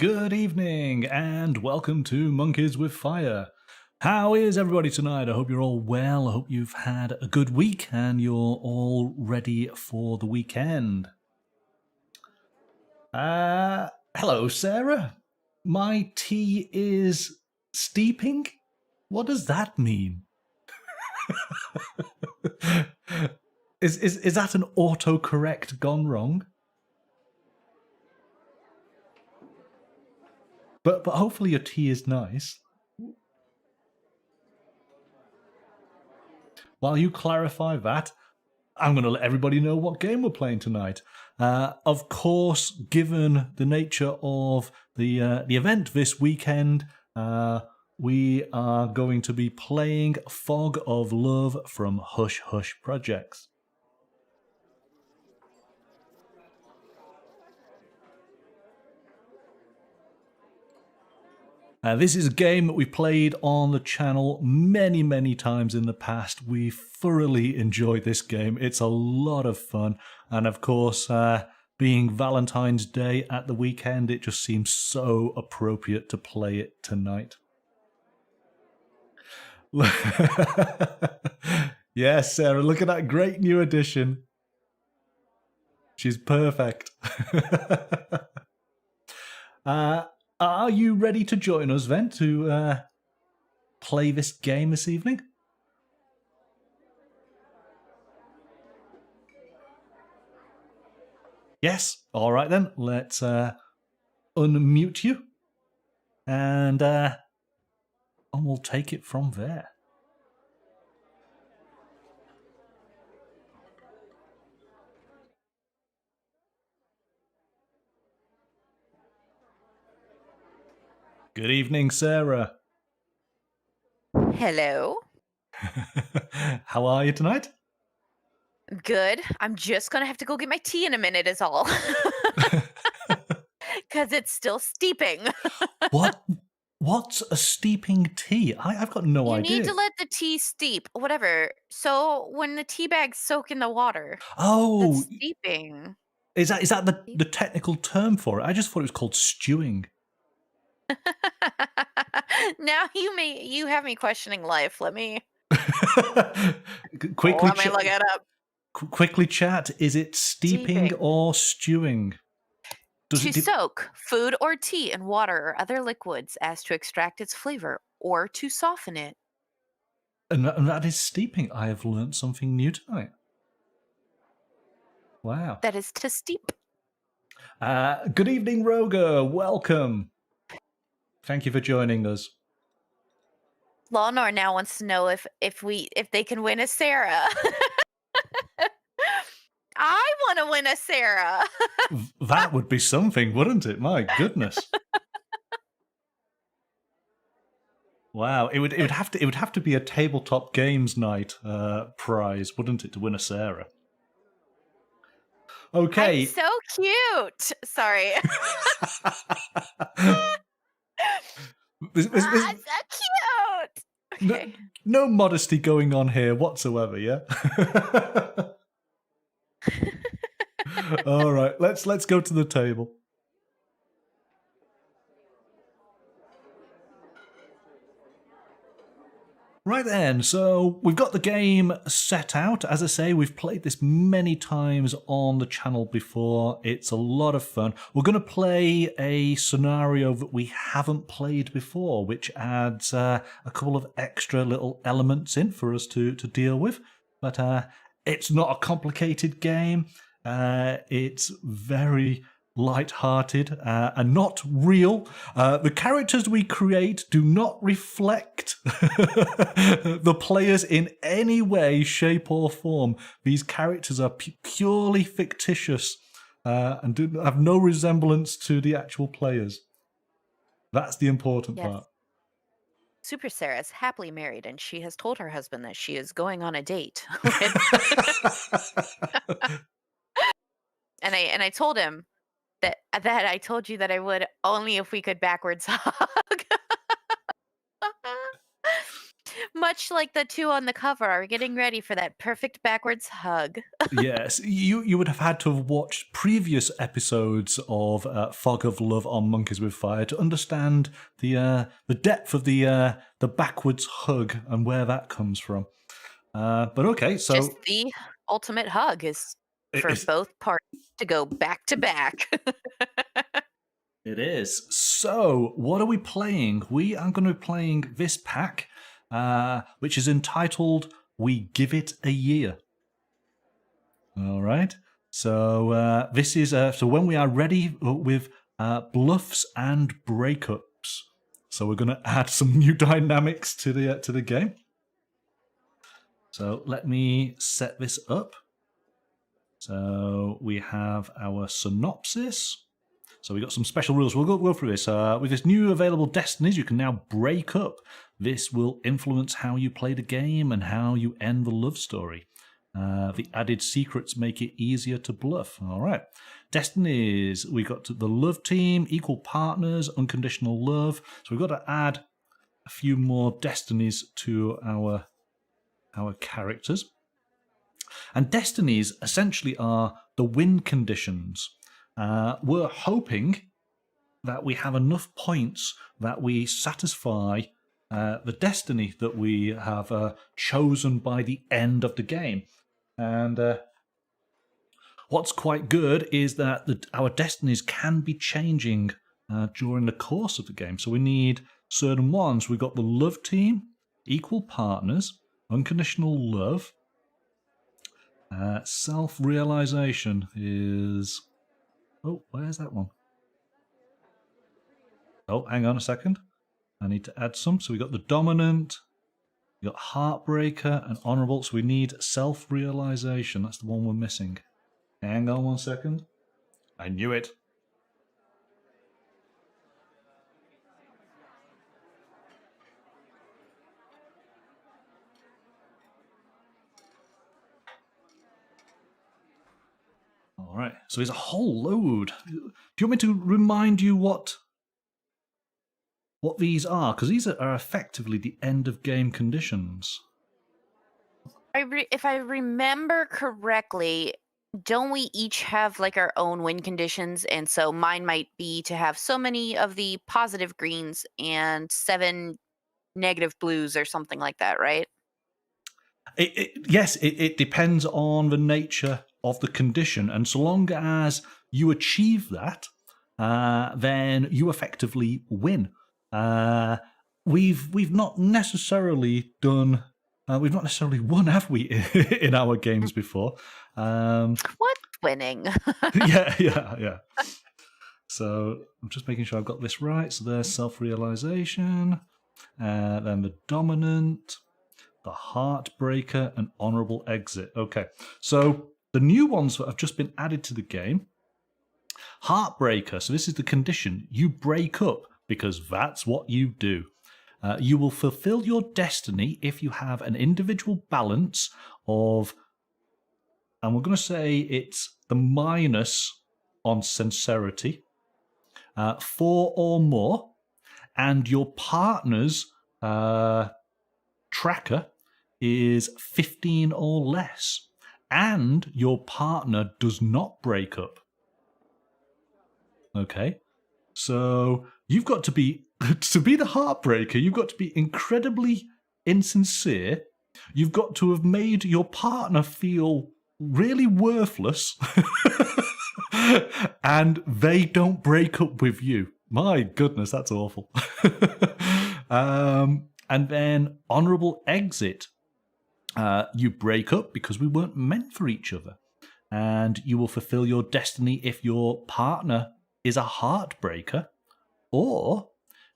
Good evening and welcome to Monkeys with Fire. How is everybody tonight? I hope you're all well. I hope you've had a good week and you're all ready for the weekend. Hello, Sarah. My tea is steeping? What does that mean? Is that an autocorrect gone wrong? But hopefully your tea is nice. While you clarify that, I'm going to let everybody know what game we're playing tonight. Of course, given the nature of the event this weekend, we are going to be playing Fog of Love from Hush Hush Projects. This is a game that we've played on the channel many times in the past. We thoroughly enjoyed this game. It's a lot of fun. And of course, being Valentine's Day at the weekend, it just seems so appropriate to play it tonight. Yes, Sarah, look at that great new addition. She's perfect. Are you ready to join us then to play this game this evening? Yes? All right then. Let's unmute you. And we'll take it from there. Good evening, Sarah. Hello. How are you tonight? Good. I'm just going to have to go get my tea in a minute is all. Because it's still steeping. What's a steeping tea? I've got no idea. You need to let the tea steep. Whatever. So when the tea bags soak in the water. Oh. That's steeping. Is that the technical term for it? I just thought it was called stewing. Now you have me questioning life. Let me quickly let me look it up. Quickly chat. Is it steeping or stewing? To soak food or tea in water or other liquids as to extract its flavor or to soften it. And that is steeping. I have learned something new tonight. Wow. That is to steep. Good evening, Roger. Welcome. Thank you for joining us. Lawnor now wants to know if they can win a Sarah. I want to win a Sarah. That would be something, wouldn't it? My goodness. Wow, it would have to be a tabletop games night prize, wouldn't it, to win a Sarah? Okay. I'm so cute. Sorry. I'm so cute. Okay. No modesty going on here whatsoever, yeah? All right, let's go to the table. Right then, so we've got the game set out. As I say, we've played this many times on the channel before. It's a lot of fun. We're going to play a scenario that we haven't played before, which adds a couple of extra little elements in for us to deal with. But it's not a complicated game. It's very light-hearted and not real. The characters we create do not reflect the players in any way, shape, or form. These characters are purely fictitious and have no resemblance to the actual players. That's the important part. Super Sarah is happily married, and she has told her husband that she is going on a date. And I told him that I told you that I would only if we could backwards hug. much like the two on the cover are getting ready for that perfect backwards hug. Yes, you would have had to have watched previous episodes of Fog of Love on Monkeys with Fire to understand the depth of the backwards hug and where that comes from. But okay, Just so the ultimate hug is for it's, both parties to go back to back. it is. So what are we playing? We are going to be playing this pack, which is entitled "We Give It a Year." All right. So this is so when we are ready with bluffs and breakups. So we're going to add some new dynamics to the game. So let me set this up. So we have our synopsis. So we got some special rules. We'll go through this. With this new available destinies, you can now break up. This will influence how you play the game and how you end the love story. The added secrets make it easier to bluff. All right. Destinies. We got the love team, equal partners, unconditional love. So we've got to add a few more destinies to our characters. And destinies essentially are the win conditions. We're hoping that we have enough points that we satisfy the destiny that we have chosen by the end of the game. And what's quite good is that our destinies can be changing during the course of the game. So we need certain ones. We've got the love team, equal partners, unconditional love. Self-realization is... Oh, where's that one? Oh, hang on a second. I need to add some. So we got the dominant, we got Heartbreaker and honorable. So we need self-realization. That's the one we're missing. Hang on 1 second. I knew it. All right. So there's a whole load. Do you want me to remind you what these are? Because these are effectively the end of game conditions. If I remember correctly, don't we each have like our own win conditions? And so mine might be to have so many of the positive greens and 7 negative blues or something like that, right? Yes, it depends on the nature of the condition. And so long as you achieve that, then you effectively win. We've not necessarily done... we've not necessarily won, have we, in our games before? What's winning? Yeah. So I'm just making sure I've got this right. So there's self-realization, then the dominant, the Heartbreaker, and honorable exit. Okay, so the new ones that have just been added to the game. Heartbreaker, so this is the condition. You break up because that's what you do. You will fulfill your destiny if you have an individual balance of, and we're going to say it's the minus on sincerity, 4 or more, and your partner's tracker is 15 or less, and your partner does not break up. Okay, so you've got to be the heartbreaker. You've got to be incredibly insincere. You've got to have made your partner feel really worthless, and they don't break up with you. My goodness, that's awful. And then honorable exit. You break up because we weren't meant for each other. And you will fulfill your destiny if your partner is a heartbreaker, or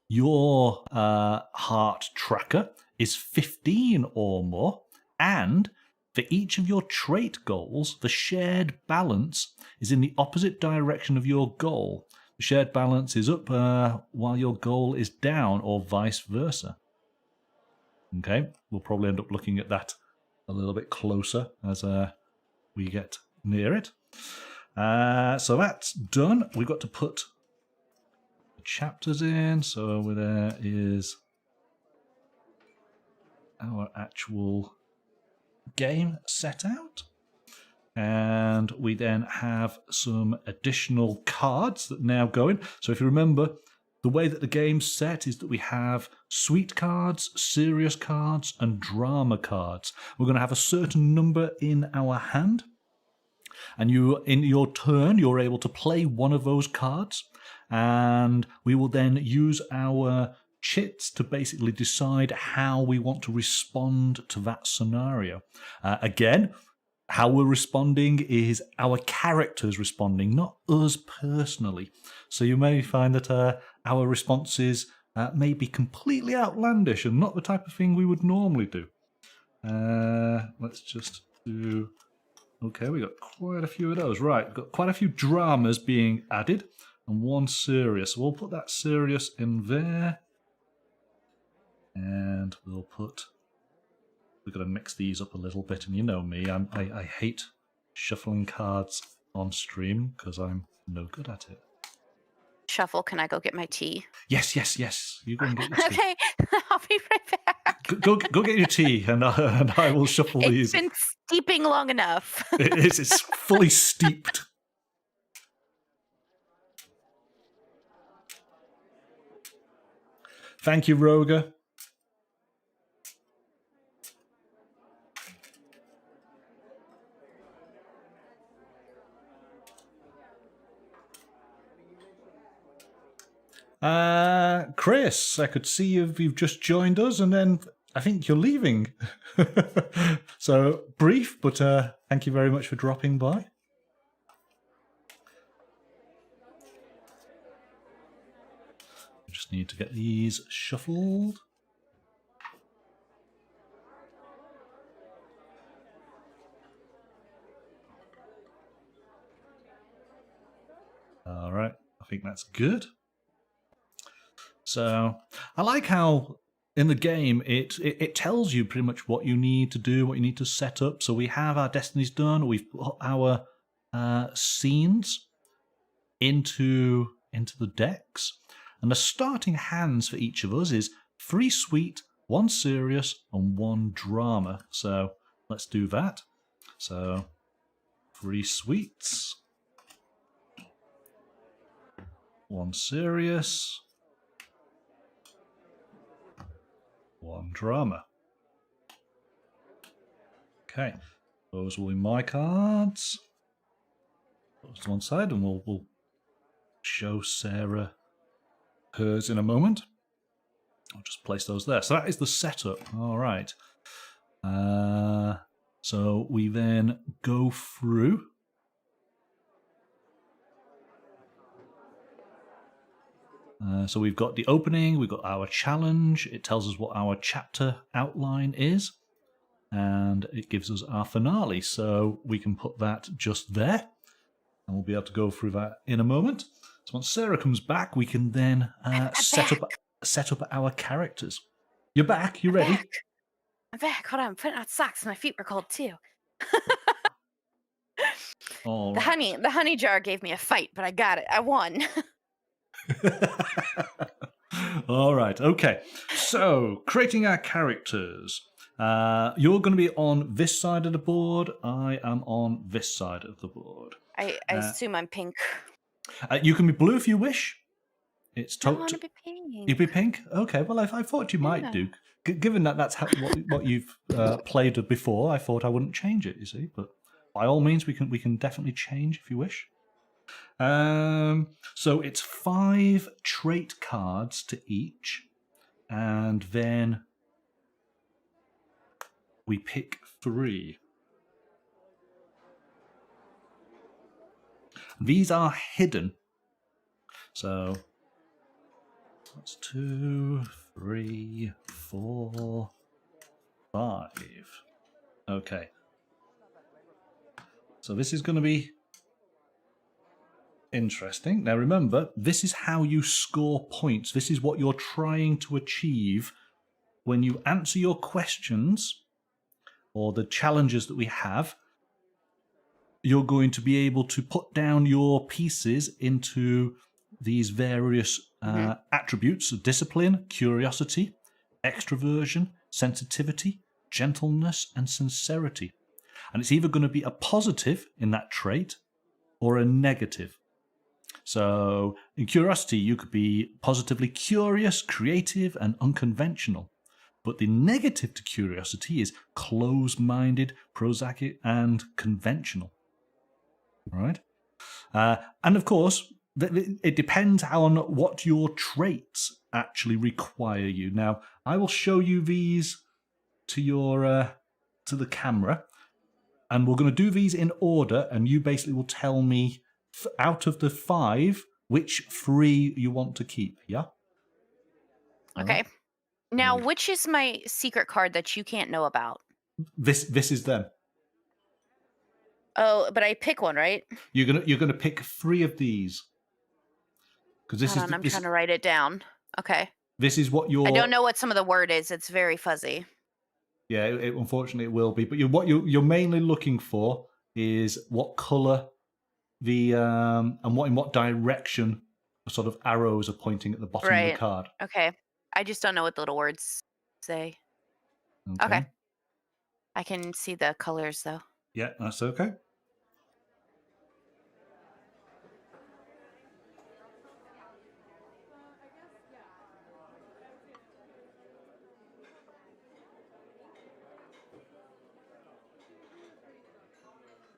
your heart tracker is 15 or more, and for each of your trait goals, the shared balance is in the opposite direction of your goal. The shared balance is up while your goal is down, or vice versa. Okay, we'll probably end up looking at that a little bit closer as we get near it. So that's done. We've got to put the chapters in. So there is our actual game set out. And we then have some additional cards that now go in. So if you remember, the way that the game's set is that we have sweet cards, serious cards, and drama cards. We're going to have a certain number in our hand. And you, in your turn, you're able to play one of those cards. And we will then use our chits to basically decide how we want to respond to that scenario. Again, how we're responding is our characters responding, not us personally. So you may find that our responses may be completely outlandish and not the type of thing we would normally do. Let's just do... Okay, we got quite a few of those. Right, we've got quite a few dramas being added and one serious. So we'll put that serious in there. And we'll put... We're going to mix these up a little bit, and you know me, I hate shuffling cards on stream because I'm no good at it. Shuffle, can I go get my tea? Yes. You go and get your tea. Okay, I'll be right back. Go get your tea, and I will shuffle these. It's been steeping long enough. It's fully steeped. Thank you, Roger. Chris, I could see you've just joined us, and then I think you're leaving. So brief, but thank you very much for dropping by. Just need to get these shuffled. All right, I think that's good. So I like how in the game it tells you pretty much what you need to do, what you need to set up. So we have our destinies done. We've put our scenes into the decks, and the starting hands for each of us is 3 sweet, 1 serious, and 1 drama. So let's do that. So 3 sweets, 1 serious, 1 drama. Okay, those will be my cards. Those to one side, and we'll show Sarah hers in a moment. I'll just place those there. So that is the setup. All right. So we then go through. So we've got the opening, we've got our challenge, it tells us what our chapter outline is, and it gives us our finale. So we can put that just there, and we'll be able to go through that in a moment. So once Sarah comes back, we can then set up our characters. You're back? You ready? I'm back. Hold on, I'm putting on socks. My feet were cold too. All The right. honey jar gave me a fight, but I got it. I won. All right, okay. So, creating our characters. You're going to be on this side of the board. I am on this side of the board. I assume I'm pink. You can be blue if you wish. It's I want to be pink. You'd be pink? Okay, well, I thought you might do. Given that that's what you've played with before, I thought I wouldn't change it, you see. But by all means, we can definitely change if you wish. So it's 5 trait cards to each, and then we pick 3. These are hidden. So that's 2, 3, 4, 5. Okay. So this is going to be interesting. Now remember, this is how you score points. This is what you're trying to achieve when you answer your questions or the challenges that we have. You're going to be able to put down your pieces into these various attributes of discipline, curiosity, extroversion, sensitivity, gentleness, and sincerity. And it's either going to be a positive in that trait or a negative. So in curiosity, you could be positively curious, creative, and unconventional. But the negative to curiosity is closed-minded, prosaic, and conventional. All right? And of course, it depends on what your traits actually require you. Now, I will show you these to your to the camera, and we're going to do these in order, and you basically will tell me out of the 5 which 3 you want to keep. Yeah. Okay. Right. Now, which is my secret card that you can't know about? This is them. Oh, but I pick one, right? You're gonna pick 3 of these because this Hold on, I'm trying to write it down. Okay. This is what you're. I don't know what some of the word is. It's very fuzzy. Yeah, unfortunately it will be. But what you're mainly looking for is what color the and in what direction the sort of arrows are pointing at the bottom of the card. Okay. I just don't know what the little words say. Okay. I can see the colors though. Yeah, that's okay.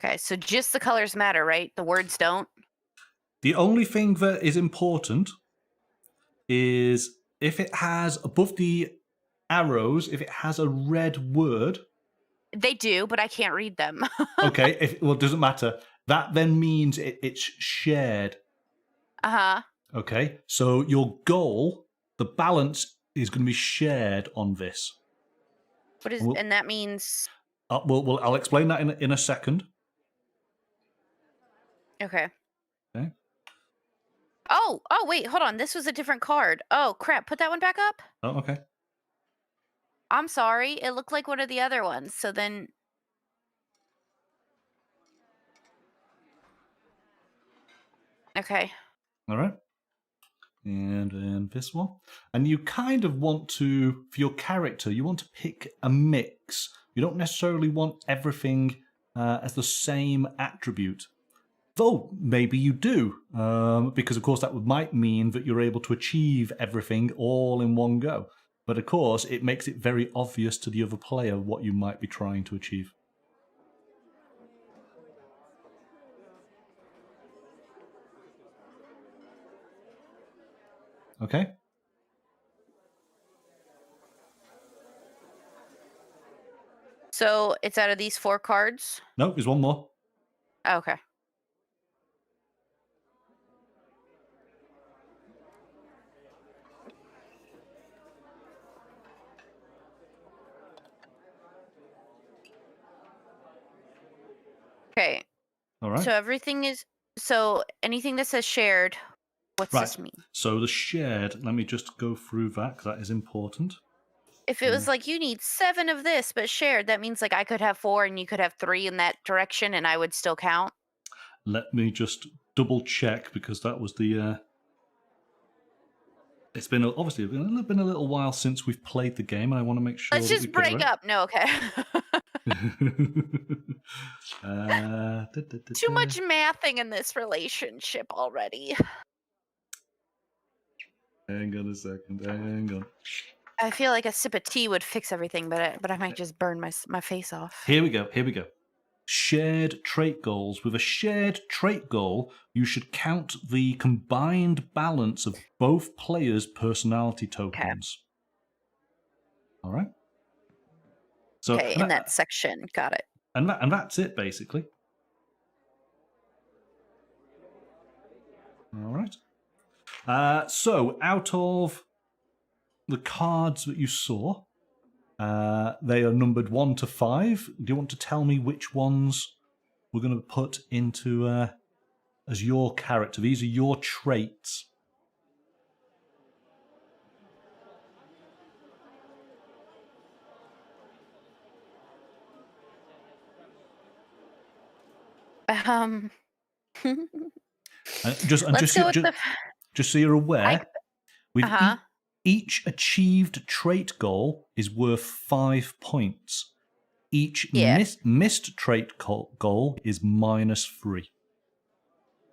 Okay, so just the colors matter, right? The words don't? The only thing that is important is if it has above the arrows, if it has a red word. They do, but I can't read them. Okay, it doesn't matter. That then means it's shared. Uh-huh. Okay, so your goal, the balance, is going to be shared on this. What is, and that means? I'll explain that in a second. Okay. Okay. Oh, wait, hold on. This was a different card. Oh, crap. Put that one back up. Oh, okay. I'm sorry. It looked like one of the other ones. So then. Okay. All right. And then this one. And you kind of want to, for your character, you want to pick a mix. You don't necessarily want everything as the same attribute. Though maybe you do, because of course that might mean that you're able to achieve everything all in one go. But of course, it makes it very obvious to the other player what you might be trying to achieve. Okay? So it's out of these 4 cards? No, there's one more. Okay. Okay. All right. So everything is, so anything that says shared, what's this mean? So the shared, let me just go through that because that is important. If it was like you need 7 of this, but shared, that means like I could have 4 and you could have 3 in that direction and I would still count. Let me just double check because that was the. It's been obviously been a little while since we've played the game, and I want to make sure. Let's just break up. No, okay. Too much mathing in this relationship already. Hang on a second. Hang on. I feel like a sip of tea would fix everything, but I might just burn my face off. Here we go. Shared trait goals. With a shared trait goal, you should count the combined balance of both players' personality tokens. Okay. All right. So okay, in that section, got it. And that's it basically. All right. So out of the cards that you saw, they are numbered 1 to 5. Do you want to tell me which ones we're going to put into as your character? These are your traits. Just so you're aware, with Each achieved trait goal is worth 5 points. Each missed trait goal is -3.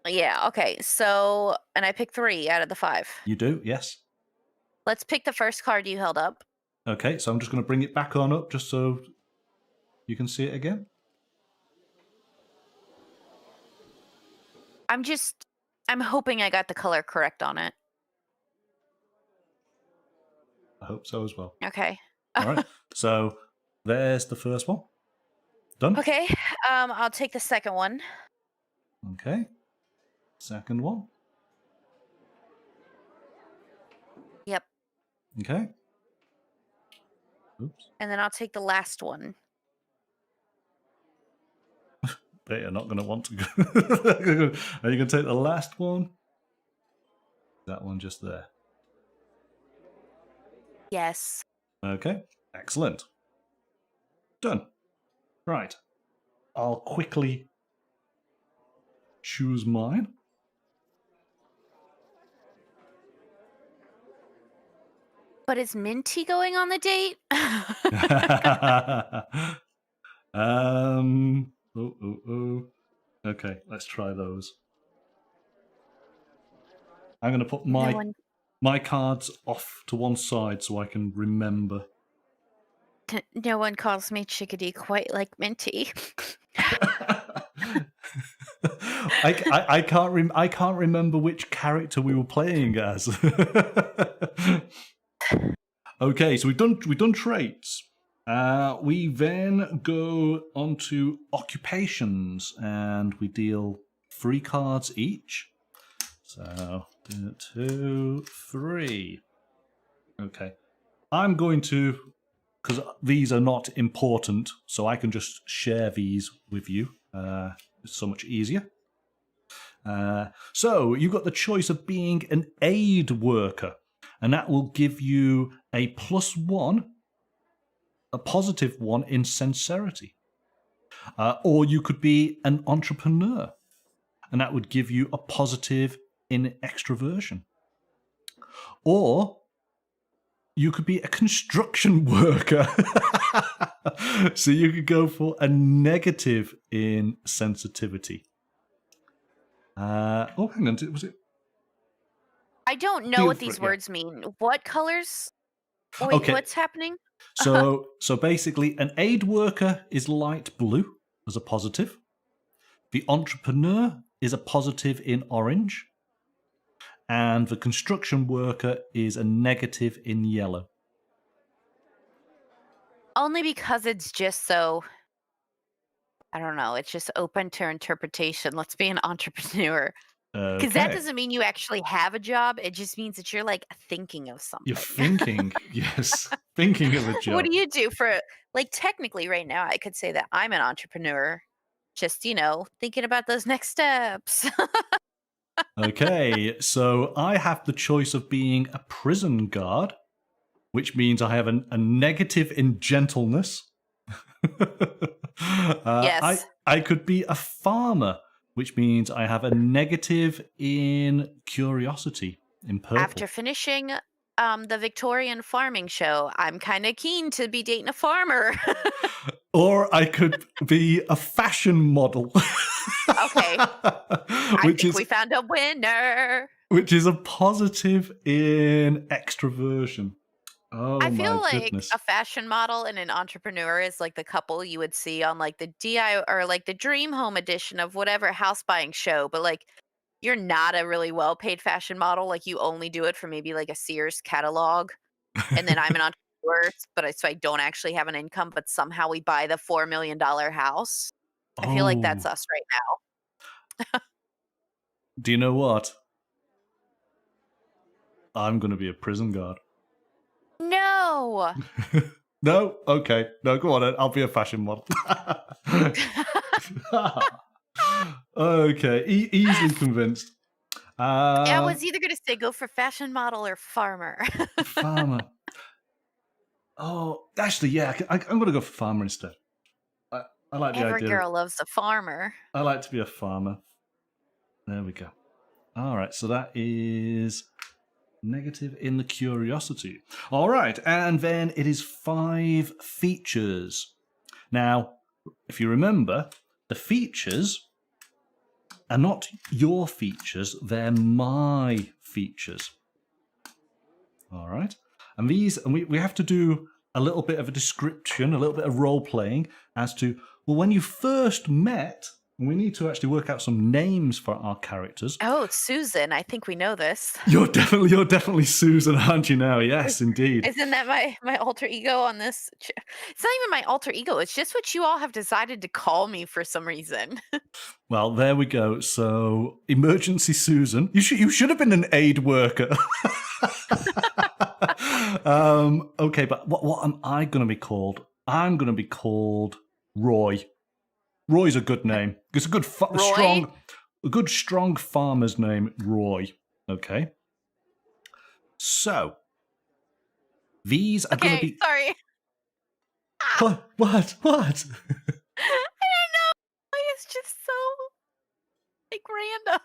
Yeah, okay. So, and I picked 3 out of the 5. You do, yes. Let's pick the first card you held up. Okay, so I'm just going to bring it back on up just so you can see it again. I'm hoping I got the color correct on it. I hope so as well. Okay. All right, so there's the first one. Done? Okay, I'll take the second one. Okay. Second one. Yep. Okay. Oops. And then I'll take the last one. But you're not going to want to go. Are you going to take the last one? That one just there. Yes. Okay. Excellent. Done. Right. I'll quickly choose mine. But is Minty going on the date? Okay, let's try those. I'm going to put my cards off to one side so I can remember. No one calls me Chickadee quite like Minty. I can't remember which character we were playing as. Okay, so we've done traits. We then go on to occupations, and we deal 3 cards each. So 2, 3. Okay, I'm going to, because these are not important, so I can just share these with you. It's so much easier. So you've got the choice of being an aid worker, and that will give you a +1, a +1 in sincerity. Or you could be an entrepreneur, and that would give you a + in extroversion. Or you could be a construction worker. So you could go for a negative in sensitivity. Oh, hang on. Was it? I don't know what these words mean. What colors? Wait, Okay. What's happening? So basically, an aid worker is light blue as a positive. The entrepreneur is a + in orange. And the construction worker is a negative in yellow. Only because it's just so, I don't know, it's just open to interpretation. Let's be an entrepreneur. Because that doesn't mean you actually have a job. It just means that you're like thinking of something. You're thinking, yes, thinking of a job. What do you do for, like, technically right now, I could say that I'm an entrepreneur. Just, thinking about those next steps. Okay, so I have the choice of being a prison guard, which means I have a negative in gentleness. Yes. I could be a farmer, which means I have a negative in curiosity in purple. After finishing the Victorian farming show, I'm kind of keen to be dating a farmer. Or I could be a fashion model. Okay. I think we found a winner. Which is a + in extroversion. Oh, I feel like goodness. a fashion model and an entrepreneur is like the couple you would see on like the DI or like the Dream Home edition of whatever house buying show, but like you're not a really well paid fashion model. Like you only do it for maybe like a Sears catalog. And then I'm an entrepreneur, so I don't actually have an income, but somehow we buy the $4 million house. I feel like that's us right now. Do you know what? I'm going to be a prison guard. No. No? Okay. No, go on then. I'll be a fashion model. Okay. Easily convinced. I was either going to say go for fashion model or farmer. Farmer. Oh, actually, yeah. I'm going to go for farmer instead. I like the idea. Every girl loves a farmer. I like to be a farmer. There we go. All right. So that is Negative in the curiosity. All right, and then it is 5 features. Now, if you remember, the features are not your features, they're my features. All right, and we have to do a little bit of a description, a little bit of role playing as to, well, when you first met. We need to actually work out some names for our characters. Oh, it's Susan. I think we know this. You're definitely Susan, aren't you now? Yes, indeed. Isn't that my alter ego on this? It's not even my alter ego. It's just what you all have decided to call me for some reason. Well, there we go. So, Emergency Susan. You should have been an aid worker. Okay, but what am I going to be called? I'm going to be called Roy. Roy's a good name. It's a good, strong farmer's name, Roy. Okay. So, these are going to be. Sorry. What? I don't know. It's just so random.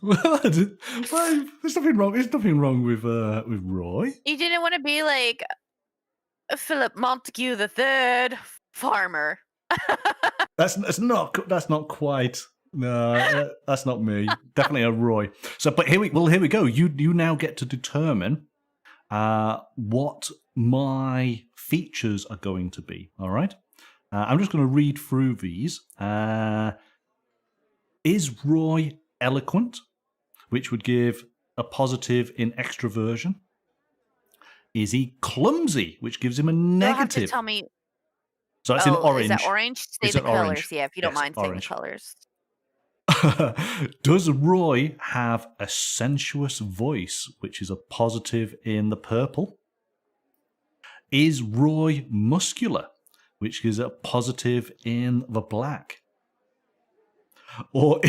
What? Why? There's nothing wrong. There's nothing wrong with Roy. You didn't want to be like Philip Montague III, farmer. That's not quite. No, that's not me. Definitely a Roy. So, but here we go. You now get to determine what my features are going to be. All right. I'm just going to read through these. Is Roy eloquent, which would give a positive in extroversion? Is he clumsy, which gives him a negative? You'll have to tell me. So that's in orange. Is that orange? Say the colors. Yeah, if you don't mind saying the colors. Does Roy have a sensuous voice, which is a positive in the purple? Is Roy muscular, which is a positive in the black? Or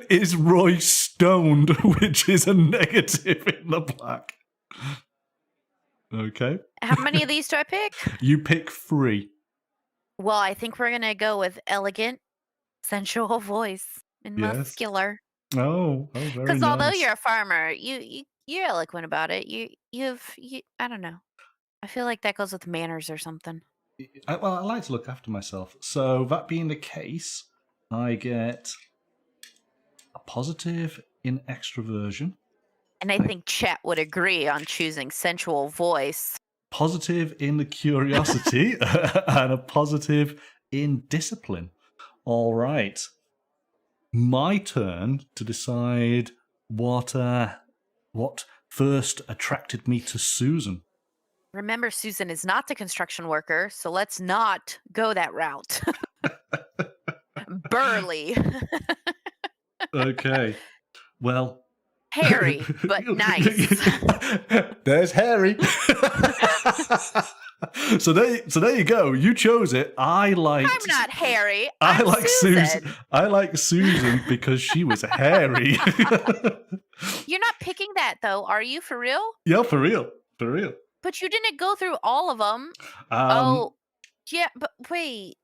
is Roy stoned, which is a negative in the black? Okay. How many of these do I pick? You pick 3. Well, I think we're going to go with elegant, sensual voice, and muscular. Oh, very nice. Because although you're a farmer, you're eloquent about it. You I don't know. I feel like that goes with manners or something. I like to look after myself. So that being the case, I get a positive in extroversion. And I think Chet would agree on choosing sensual voice. Positive in the curiosity and a positive in discipline. All right. My turn to decide what first attracted me to Susan. Remember, Susan is not the construction worker, so let's not go that route. Burly. Okay. Well, hairy, but nice. There's Harry. So there you go. You chose it. I'm not hairy. I like Susan. I like Susan because she was hairy. You're not picking that though, are you? For real? Yeah, for real. But you didn't go through all of them. Yeah, but wait.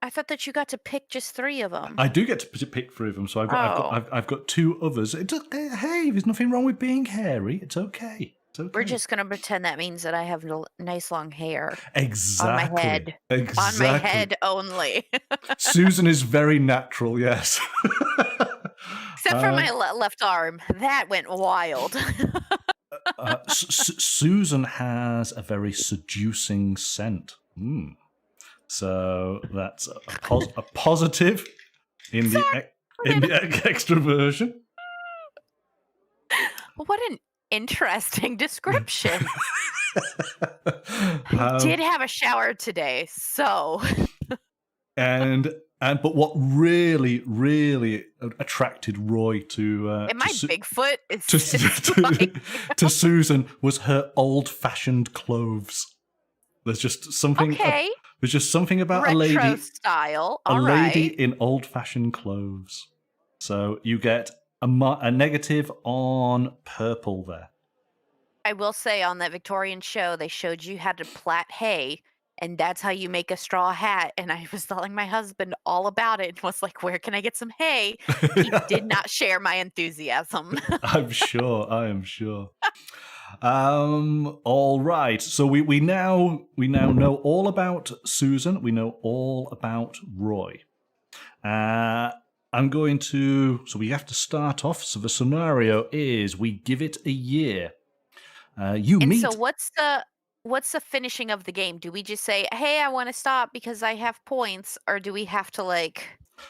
I thought that you got to pick just 3 of them. I do get to pick 3 of them, so I've got 2 others. Hey, there's nothing wrong with being hairy. It's okay. We're just gonna pretend that means that I have nice long hair. Exactly. On my head. Exactly. On my head only. Susan is very natural. Yes. Except for my left arm, that went wild. Susan has a very seducing scent. So that's a positive in the extroversion. What an interesting description. I did have a shower today, so. But what really attracted Roy to Bigfoot to Susan was her old-fashioned clothes. There's just something. Okay. There's just something about retro a lady style. Lady in old-fashioned clothes. So you get a negative on purple there. I will say on that Victorian show, they showed you how to plait hay, and that's how you make a straw hat. And I was telling my husband all about it and was like, where can I get some hay? He did not share my enthusiasm. I'm sure. I am sure. All right. So we now know all about Susan. We know all about Roy. I'm going to. So we have to start off. So the scenario is we give it a year. You And meet. so what's the finishing of the game? Do we just say, "Hey, I want to stop because I have points," or do we have to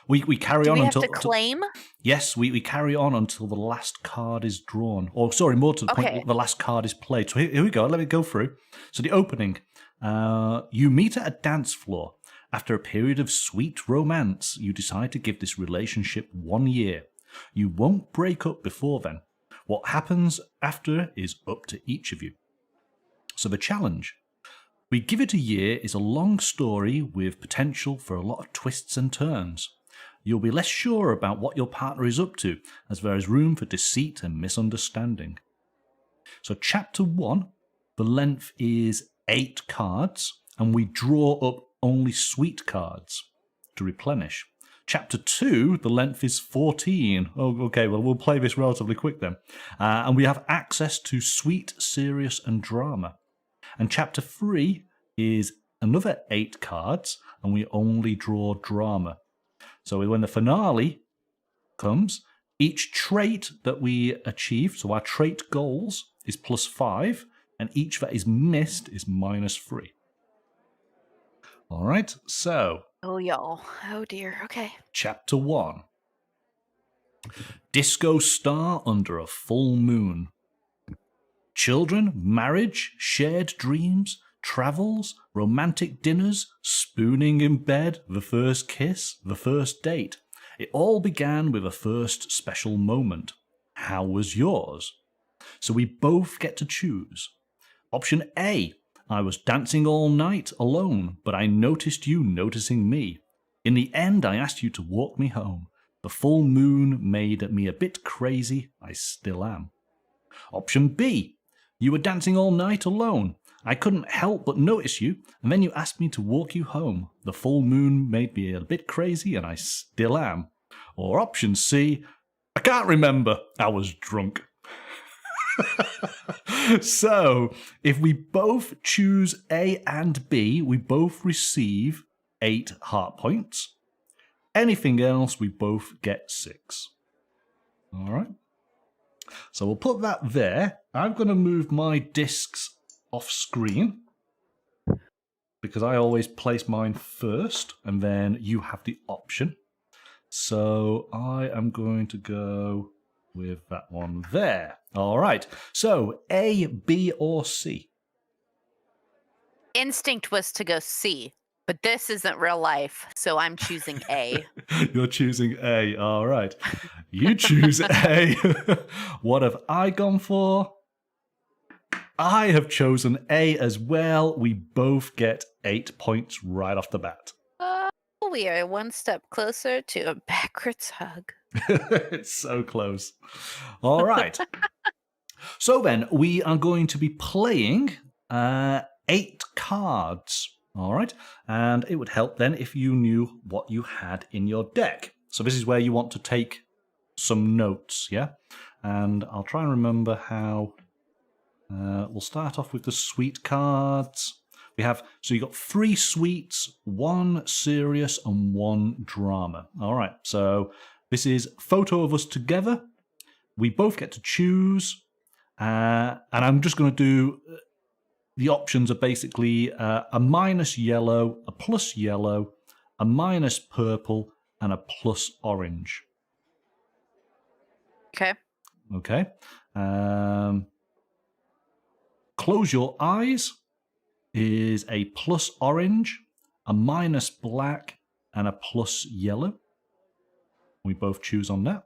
We carry do on we have until. to claim? Yes, we carry on until the last card is drawn. Or, sorry, more to the point, Okay. the last card is played. So here we go. Let me go through. So the opening. You meet at a dance floor. After a period of sweet romance, you decide to give this relationship 1 year. You won't break up before then. What happens after is up to each of you. So the challenge. We give it a year is a long story with potential for a lot of twists and turns. You'll be less sure about what your partner is up to, as there is room for deceit and misunderstanding. So chapter 1, the length is 8 cards, and we draw up only sweet cards to replenish. Chapter 2, the length is 14. Oh, okay, well, we'll play this relatively quick then. And we have access to sweet, serious, and drama. And chapter 3 is another 8 cards, and we only draw drama. So when the finale comes, each trait that we achieve, so our trait goals, is +5, and each that is missed is -3. All right, so Oh, y'all. Oh, dear. Okay. chapter 1. Disco star under a full moon. Children, marriage, shared dreams, travels, romantic dinners, spooning in bed, the first kiss, the first date. It all began with a first special moment. How was yours? So we both get to choose. Option A. I was dancing all night alone, but I noticed you noticing me. In the end, I asked you to walk me home. The full moon made me a bit crazy. I still am. Option B. You were dancing all night alone. I couldn't help but notice you, and then you asked me to walk you home. The full moon made me a bit crazy, and I still am. Or option C. I can't remember. I was drunk. So, if we both choose A and B, we both receive 8 heart points. Anything else, we both get 6. All right. So we'll put that there. I'm going to move my discs off screen because I always place mine first, and then you have the option. So I am going to go with that one there. All right. So A, B, or C? Instinct was to go C, but this isn't real life, so I'm choosing A. You're choosing A. All right. You choose A. What have I gone for? I have chosen A as well. We both get 8 points right off the bat. We are one step closer to a backwards hug. It's so close. All right. So then, we are going to be playing 8 cards. All right. And it would help then if you knew what you had in your deck. So this is where you want to take some notes, yeah? And I'll try and remember how... we'll start off with the sweet cards. We have, so you got 3 sweets, 1 serious, and 1 drama. All right, so this is photo of us together. We both get to choose, and I'm just going to do. The options are basically a minus yellow, a plus yellow, a minus purple, and a plus orange. Okay. Okay. Close your eyes is a plus orange, a minus black, and a plus yellow. We both choose on that.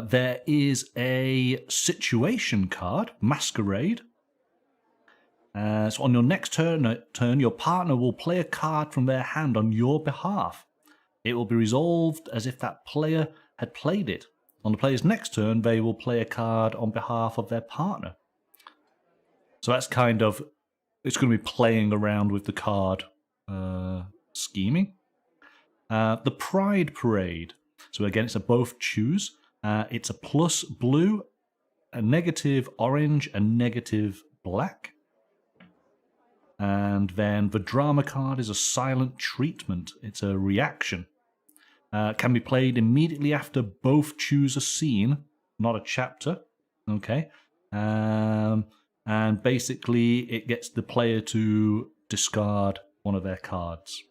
There is a situation card, Masquerade. So on your next turn, your partner will play a card from their hand on your behalf. It will be resolved as if that player had played it. On the player's next turn, they will play a card on behalf of their partner. So that's kind of it's going to be playing around with the card scheming. The Pride Parade. So again, it's a both choose. It's a plus blue, a negative orange, a negative black. And then the drama card is a silent treatment. It's a reaction. Can be played immediately after both choose a scene, not a chapter. Okay. And basically it gets the player to discard one of their cards.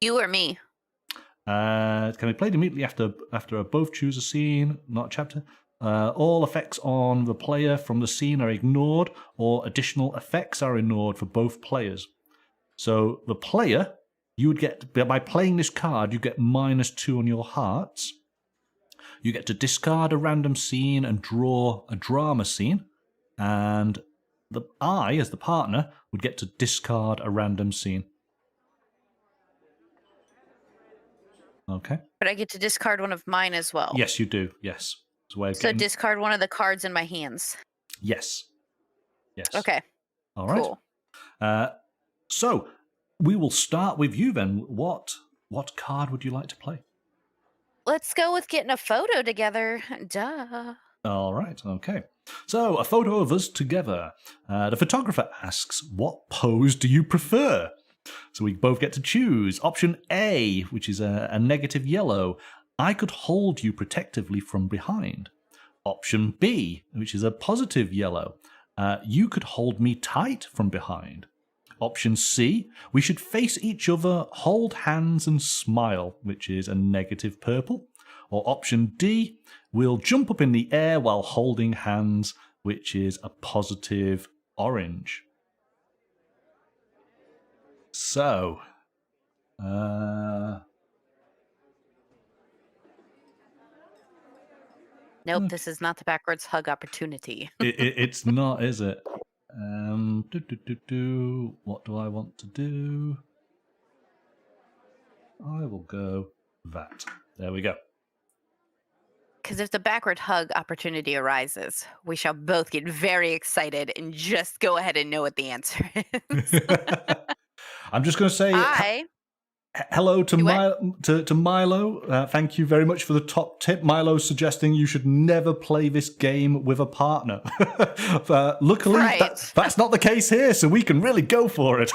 You or me? It can be played immediately after both choose a scene, not a chapter. All effects on the player from the scene are ignored, or additional effects are ignored for both players. So the player, you would get, by playing this card, you get -2 on your hearts. You get to discard a random scene and draw a drama scene. And I, as the partner, would get to discard a random scene. Okay. But I get to discard one of mine as well. Yes, you do. Yes. So discard one of the cards in my hands. Yes. Yes. Okay. All right. Cool. So we will start with you then. What card would you like to play? Let's go with getting a photo together. Duh. All right. Okay. So a photo of us together. The photographer asks, "What pose do you prefer?" So we both get to choose. Option A, which is a negative yellow. I could hold you protectively from behind. Option B, which is a positive yellow. You could hold me tight from behind. Option C, we should face each other, hold hands and smile, which is a negative purple. Or option D, we'll jump up in the air while holding hands, which is a positive orange. So, Nope, this is not the backwards hug opportunity. it's not, is it? What do I want to do? I will go that. There we go. Because if the backward hug opportunity arises, we shall both get very excited and just go ahead and know what the answer is. I'm just going to say hello to Milo. Thank you very much for the top tip. Milo's suggesting you should never play this game with a partner. Luckily, that's not the case here, so we can really go for it.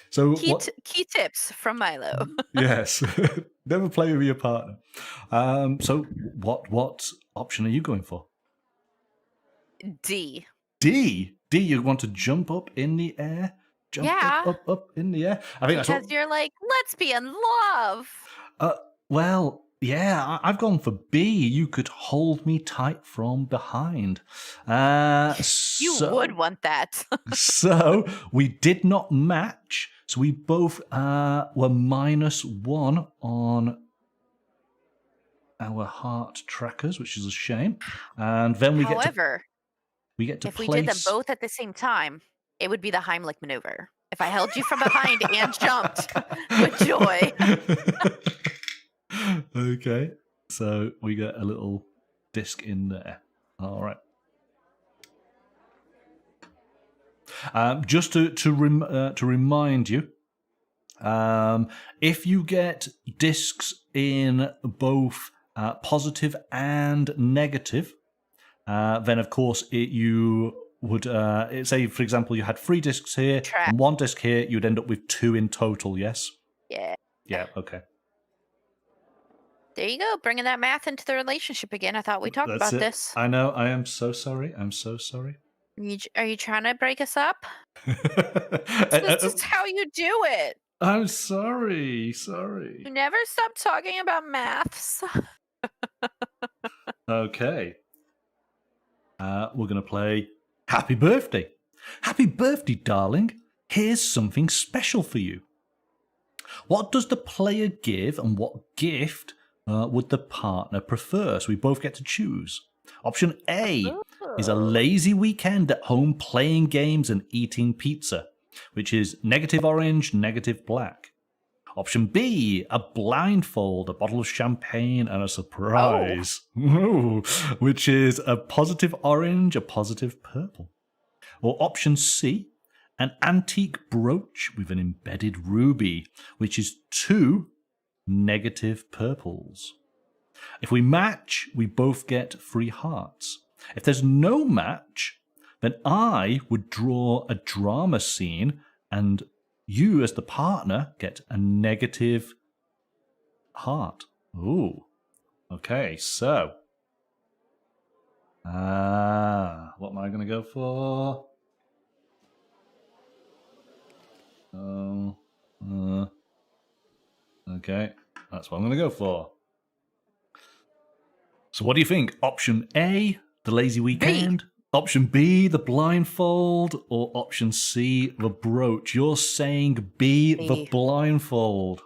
So key tips from Milo. Yes, never play with your partner. So what option are you going for? D. D. You want to jump up in the air? Jump up in the air. I think because you're like, let's be in love. Well, yeah, I've gone for B. You could hold me tight from behind. You would want that. So we did not match. So we both were -1 on our heart trackers, which is a shame. And then we get to if we did them both at the same time, it would be the Heimlich maneuver. If I held you from behind and jumped with joy. Okay, so we get a little disc in there. All right. Just to remind you, if you get discs in both positive and negative, then of course you would say, for example, you had 3 discs here and 1 disc here, you'd end up with 2 in total. Yes. Yeah. Okay. There you go, bringing that math into the relationship again. I thought we talked about this. I know. I am so sorry. I'm so sorry. Are you trying to break us up? This is how you do it. I'm sorry. You never stop talking about maths. Okay. We're going to play Happy Birthday. Happy birthday, darling. Here's something special for you. What does the player give and what gift would the partner prefer? So we both get to choose. Option A is a lazy weekend at home playing games and eating pizza, which is negative orange, negative black. Option B, a blindfold, a bottle of champagne, and a surprise. Ooh, which is a positive orange, a positive purple. Or option C, an antique brooch with an embedded ruby, which is 2 negative purples. If we match, we both get 3 hearts. If there's no match, then I would draw a drama scene, and you, as the partner, get a negative heart. Ooh. Okay, so. What am I going to go for? Okay, that's what I'm going to go for. So what do you think? Option A, the lazy weekend? B. Option B, the blindfold? Or option C, the brooch? You're saying B, the blindfold.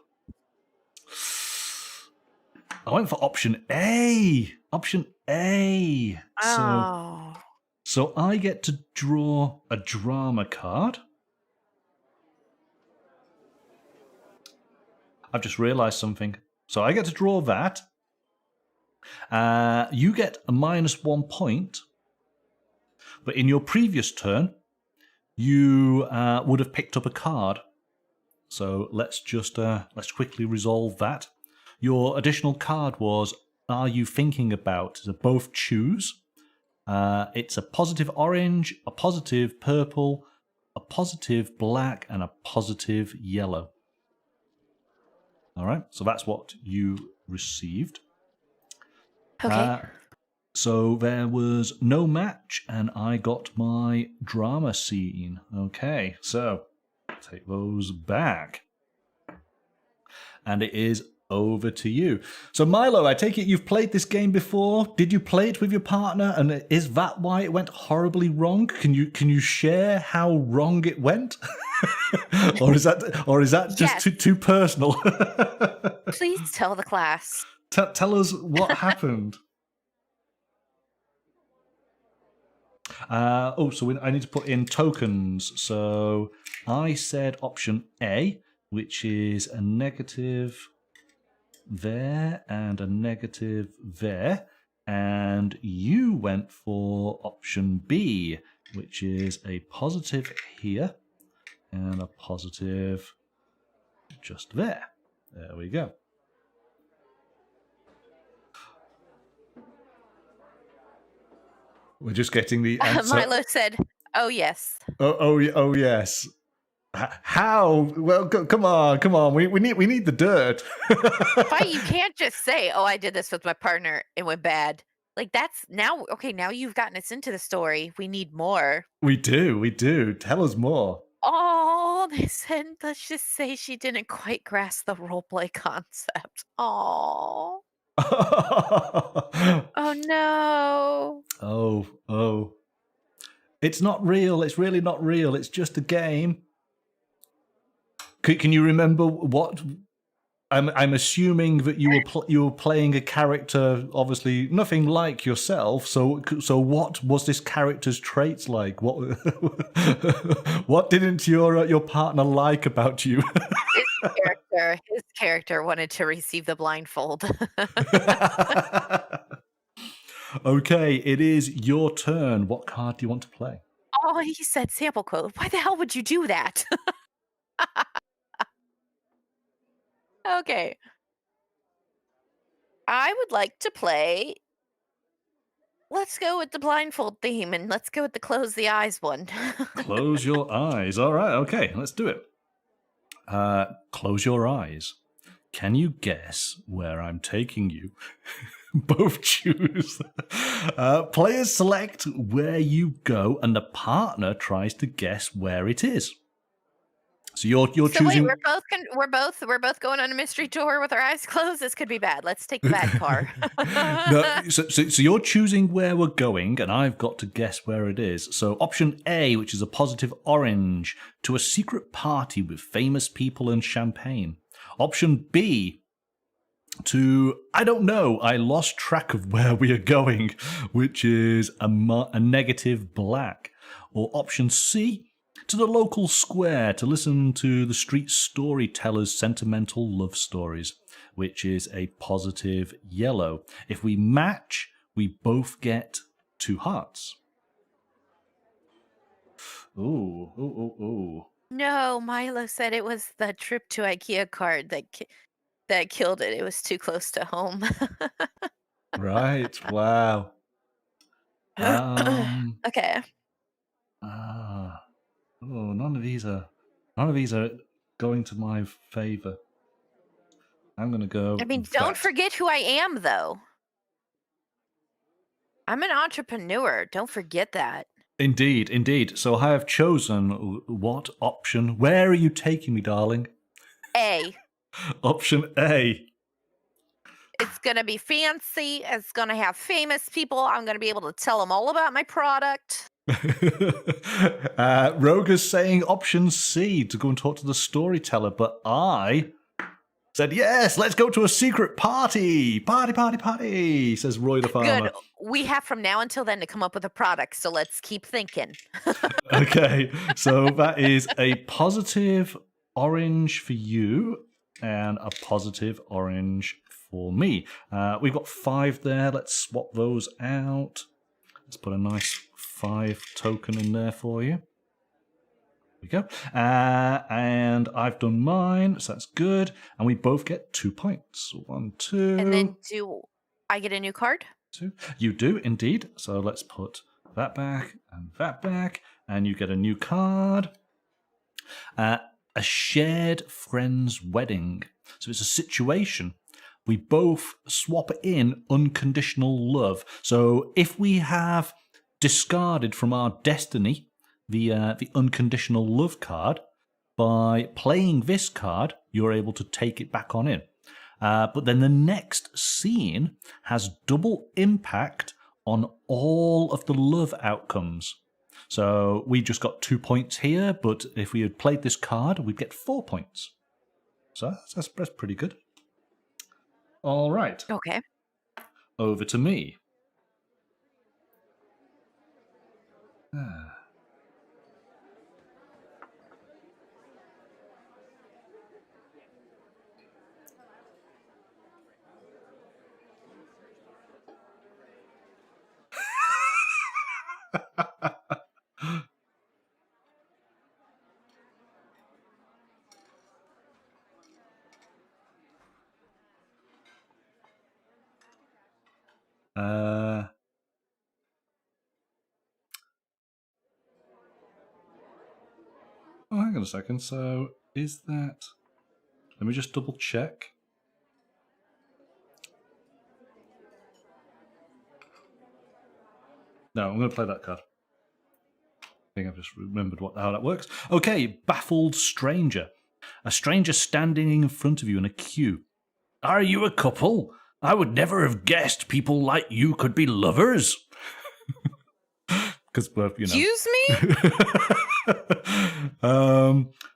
I went for option A. Option A. Oh. So I get to draw a drama card. I've just realized something. So I get to draw that. You get a -1 point. But in your previous turn, you would have picked up a card. So let's quickly resolve that. Your additional card was, are you thinking about? So both choose. It's a positive orange, a positive purple, a positive black, and a positive yellow. All right, so that's what you received. Okay. So there was no match, and I got my drama scene. Okay, so take those back. And it is over to you. So Milo, I take it you've played this game before. Did you play it with your partner? And is that why it went horribly wrong? Can you share how wrong it went? or is that just too personal? Please tell the class. Tell us what happened. So I need to put in tokens. So I said option A, which is a negative there and a negative there. And you went for option B, which is a positive here and a positive just there. There we go. We're just getting the answer. Milo said, "Oh yes." Oh yes. How? Well, come on. We need the dirt. Why you can't just say, "Oh, I did this with my partner. It went bad." Like that's now okay. Now you've gotten us into the story. We need more. We do. Tell us more. Oh, they said, let's just say she didn't quite grasp the roleplay concept. Oh. Oh no. Oh. It's not real. It's really not real. It's just a game. Can you remember what? I'm assuming that you were playing a character, obviously nothing like yourself. So what was this character's traits like? What didn't your partner like about you? His character wanted to receive the blindfold. Okay, it is your turn. What card do you want to play? Oh, he said sample quote. Why the hell would you do that? Okay. I would like to play. Let's go with the blindfold theme and let's go with the close the eyes one. Close your eyes. All right, okay, let's do it. Close your eyes. Can you guess where I'm taking you? Both choose. Players select where you go, and the partner tries to guess where it is. So you're choosing. Wait, we're both going on a mystery tour with our eyes closed. This could be bad. Let's take the bad car. No, so you're choosing where we're going, and I've got to guess where it is. So option A, which is a positive orange, to a secret party with famous people and champagne. Option B, to, I don't know, I lost track of where we are going, which is a negative black. Or option C, to the local square to listen to the street storyteller's sentimental love stories, which is a positive yellow. If we match, we both get 2 hearts. Ooh. No, Milo said it was the trip to IKEA card that killed it. It was too close to home. Right, wow. Okay. None of these are going to my favor. I'm going to go. I mean, don't forget who I am, though. I'm an entrepreneur. Don't forget that. Indeed. So I have chosen what option? Where are you taking me, darling? A. Option A. It's going to be fancy. It's going to have famous people. I'm going to be able to tell them all about my product. Roger's saying option C, to go and talk to the storyteller, but I said, yes, let's go to a secret party. Party, says Roy the farmer. Good. We have from now until then to come up with a product, so let's keep thinking. Okay, so that is a positive orange for you and a positive orange for me. We've got 5 there. Let's swap those out. Let's put a nice 5 token in there for you. There we go. And I've done mine, so that's good. And we both get 2 points. 1, 2. And then do I get a new card? 2. You do, indeed. So let's put that back and that back. And you get a new card. A shared friend's wedding. So it's a situation. We both swap in unconditional love. So if we have discarded from our destiny the unconditional love card, by playing this card, you're able to take it back on in. But then the next scene has double impact on all of the love outcomes. So we just got 2 points here, but if we had played this card, we'd get 4 points. So that's pretty good. All right. Okay. Over to me. Hang on a second. So is that... Let me just double check. No, I'm going to play that card. I think I've just remembered how that works. Okay, baffled stranger. A stranger standing in front of you in a queue. Are you a couple? I would never have guessed people like you could be lovers. Because, Excuse me?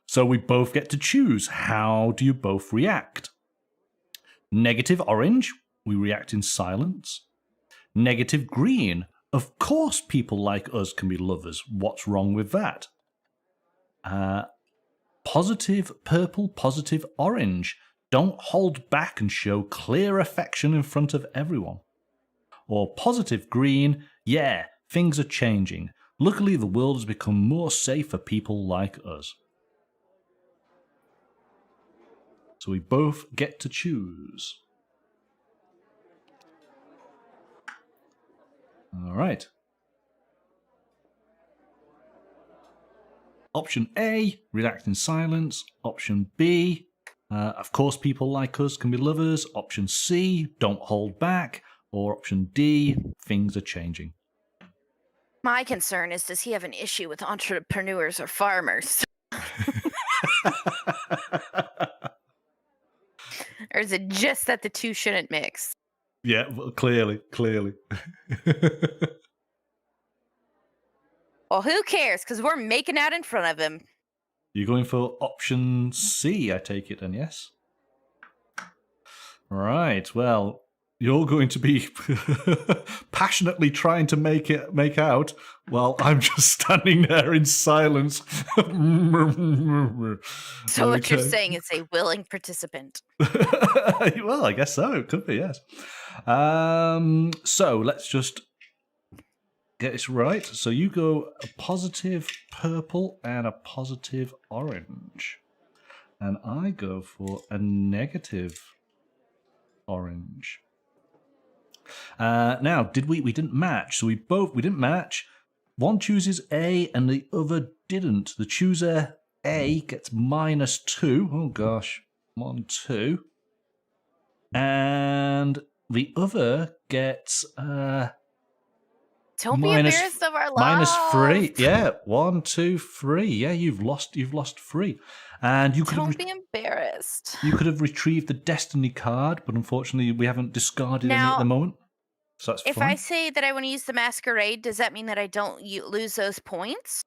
So we both get to choose. How do you both react? Negative orange, we react in silence. Negative green, of course people like us can be lovers. What's wrong with that? Positive purple, positive orange. Don't hold back and show clear affection in front of everyone. Or positive green, yeah, things are changing. Luckily, the world has become more safe for people like us. So we both get to choose. All right. Option A, react in silence. Option B, of course people like us can be lovers. Option C, don't hold back. Or option D, things are changing. My concern is, does he have an issue with entrepreneurs or farmers? Or is it just that the two shouldn't mix? Yeah, well, clearly. Well, who cares? Because we're making out in front of him. You're going for option C, I take it, then, yes? Right, well, You're going to be passionately trying to make out while I'm just standing there in silence. So what you're saying is a willing participant. Well, I guess so. It could be, yes. So let's just get this right. So you go a positive purple and a positive orange. And I go for a negative orange. Now, we didn't match, so we didn't match. One chooses A and the other didn't. The chooser A gets -2. Oh gosh. 1, 2. And the other gets Don't be embarrassed of our love. -3. Yeah, 1, 2, 3. Yeah, you've lost 3. And you could Don't be embarrassed. You could have retrieved the destiny card, but unfortunately we haven't discarded any at the moment. So that's if fine. I say that I want to use the masquerade, does that mean that I don't lose those points?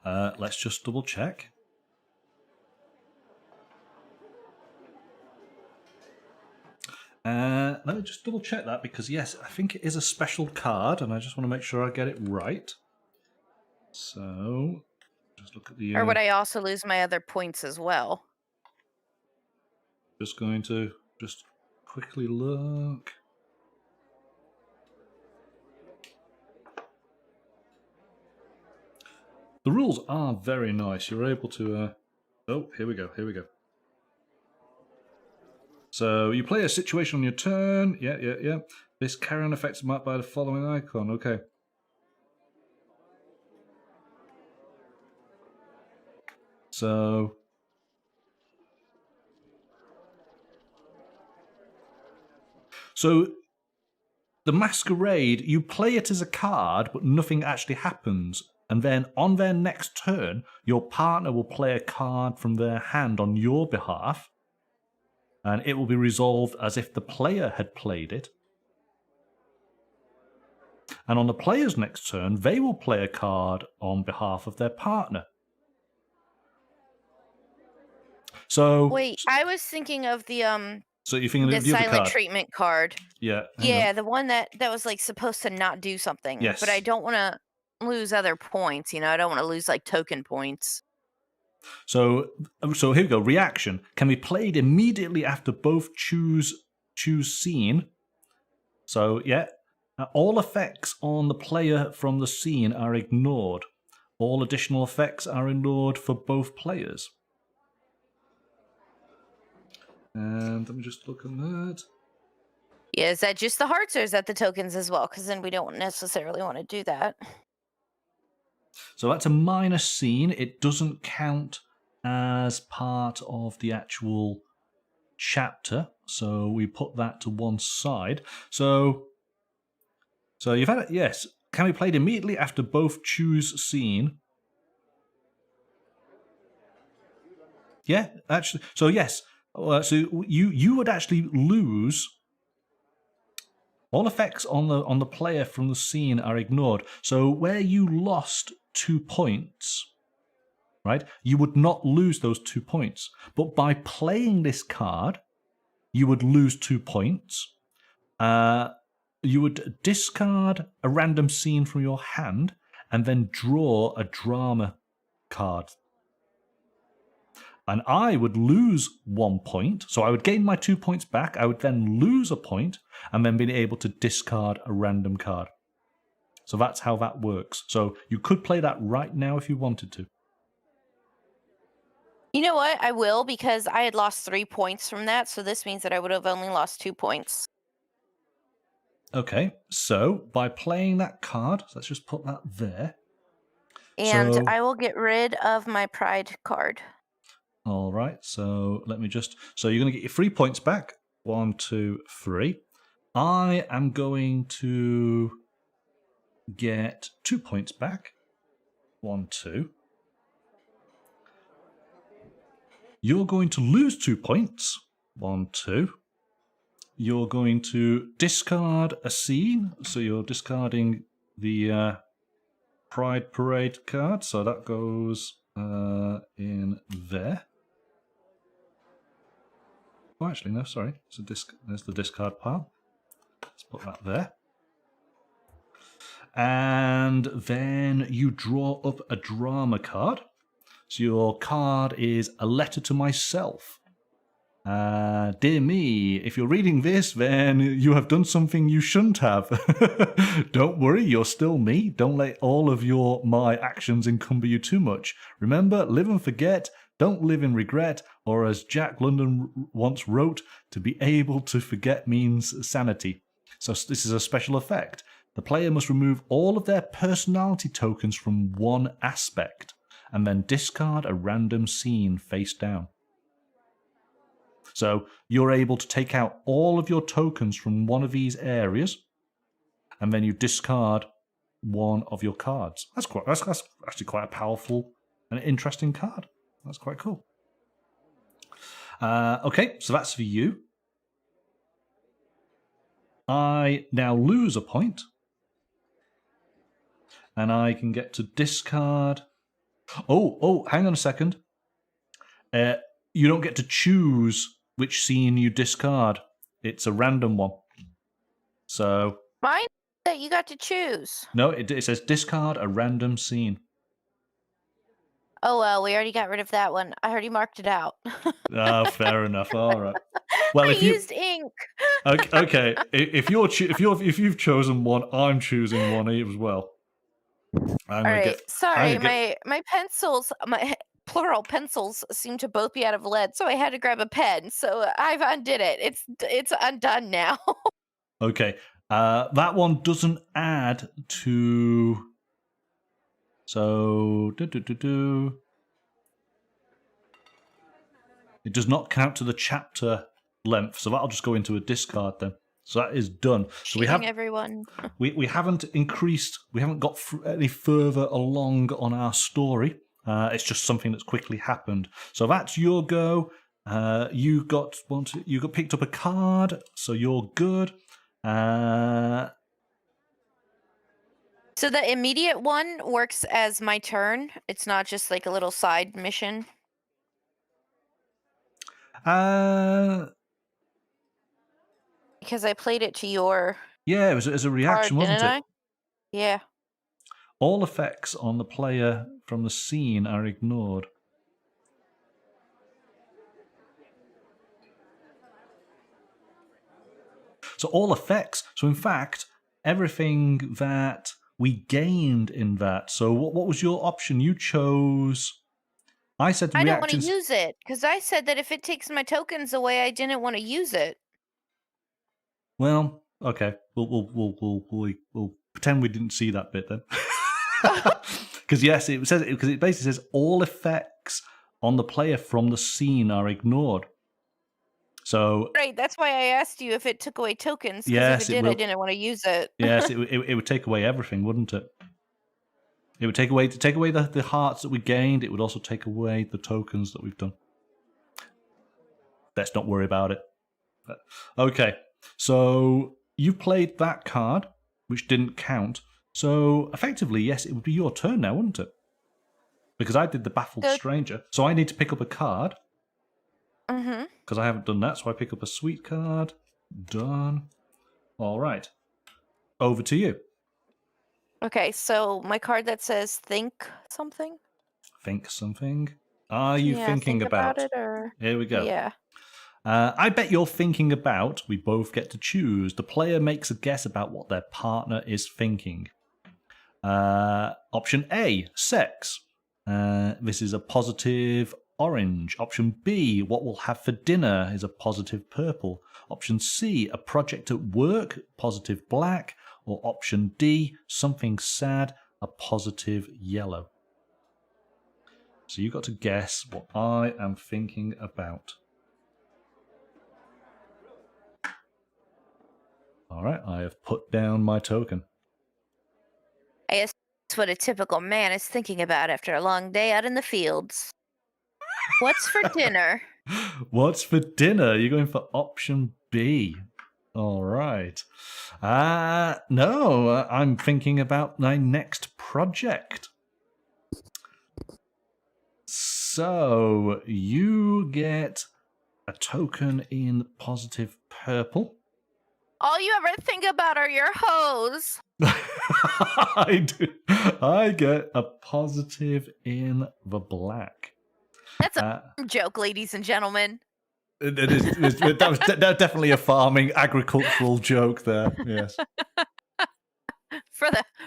Let's just double check. Let me just double check that, because yes, I think it is a special card, and I just want to make sure I get it right. So, just look at the... Or would I also lose my other points as well? Just going to just quickly look. The rules are very nice. You're able to... Oh, here we go. So you play a situation on your turn. Yeah. This carry-on effect is marked by the following icon. Okay. So the masquerade, you play it as a card, but nothing actually happens. And then on their next turn, your partner will play a card from their hand on your behalf, and it will be resolved as if the player had played it. And on the player's next turn, they will play a card on behalf of their partner. So wait, I was thinking of the So you're thinking of the other silent card? treatment card. Yeah. Yeah, the one that was like supposed to not do something. Yes. But I don't want to lose other points. I don't want to lose like token points. So here we go. Reaction can be played immediately after both choose scene. So yeah, all effects on the player from the scene are ignored. All additional effects are ignored for both players. And let me just look at that. Yeah, is that just the hearts or is that the tokens as well? Because then we don't necessarily want to do that. So that's a minor scene. It doesn't count as part of the actual chapter. So we put that to one side. So you've had it, yes. Can be played immediately after both choose scene. Yeah, actually. So yes. So you would actually lose. All effects on the player from the scene are ignored. So where you lost 2 points, right? You would not lose those 2 points. But by playing this card, you would lose 2 points. You would discard a random scene from your hand and then draw a drama card. And I would lose 1 point. So I would gain my 2 points back. I would then lose a point and then be able to discard a random card. So that's how that works. So you could play that right now if you wanted to. You know what? I will, because I had lost 3 points from that. So this means that I would have only lost 2 points. Okay, so by playing that card, let's just put that there. And I will get rid of my pride card. All right, so let me just... So you're going to get your 3 points back. 1, 2, 3. I am going to get 2 points back. 1, 2. You're going to lose 2 points. 1, 2. You're going to discard a scene. So you're discarding the Pride Parade card. So that goes in there. Oh, actually, no, sorry. There's the discard pile. Let's put that there. And then you draw up a drama card. So your card is A Letter to Myself. Dear me, if you're reading this, then you have done something you shouldn't have. Don't worry, you're still me. Don't let all of my actions encumber you too much. Remember, live and forget. Don't live in regret. Or as Jack London once wrote, to be able to forget means sanity. So this is a special effect. The player must remove all of their personality tokens from one aspect, and then discard a random scene face down. So you're able to take out all of your tokens from one of these areas, and then you discard one of your cards. That's actually quite a powerful and interesting card. That's quite cool. Okay, so that's for you. I now lose a point, and I can get to discard. Oh, hang on a second. You don't get to choose which scene you discard. It's a random one. So Mine that you got to choose. no, it says discard a random scene. Oh well, we already got rid of that one. I already marked it out. Fair enough. All right. Well, I if you used ink. okay, if you've chosen one, I'm choosing one as well. All right. Sorry, my pencils, my plural pencils, seem to both be out of lead, so I had to grab a pen. So I've undid it. It's undone now. Okay. That one doesn't add to. So it does not count to the chapter length, so that'll just go into a discard then. So that is done. So we have everyone. we haven't increased. We haven't got any further along on our story. It's just something that's quickly happened. So that's your go. You got picked up a card, so you're good. So the immediate one works as my turn. It's not just like a little side mission. Because I played it to your Yeah, it was as a reaction, card, wasn't didn't it? I? Yeah. All effects on the player from the scene are ignored. So all effects. So in fact, everything that we gained in that. So what was your option? You chose. I said the I don't want to reactions. use it because I said that if it takes my tokens away, I didn't want to use it. Well, okay. We'll pretend we didn't see that bit then. Because yes, it basically says all effects on the player from the scene are ignored. So right, that's why I asked you if it took away tokens. Because yes, if it did, I didn't want to use it. Yes, it would take away everything, wouldn't it? It would take away the hearts that we gained. It would also take away the tokens that we've done. Let's not worry about it. Okay, so you played that card, which didn't count. So effectively, yes, it would be your turn now, wouldn't it? Because I did the Baffled Stranger. So I need to pick up a card. Mm-hmm. Because I haven't done that, so I pick up a sweet card. Done. All right. Over to you. Okay, so my card that says think something? Think something. Are you thinking about it? Or... Here we go. Yeah. I bet you're thinking about, we both get to choose. The player makes a guess about what their partner is thinking. Option A, sex. This is a positive orange. Option B, what we'll have for dinner is a positive purple. Option C, a project at work, positive black. Or option D, something sad, a positive yellow. So you've got to guess what I am thinking about. All right, I have put down my token. I guess that's what a typical man is thinking about after a long day out in the fields. What's for dinner? What's for dinner? You're going for option B. All right. No, I'm thinking about my next project. So you get a token in positive purple. All you ever think about are your hoes. I do. I get a positive in the black. That's a joke, ladies and gentlemen. That was definitely a farming, agricultural joke there. Yes.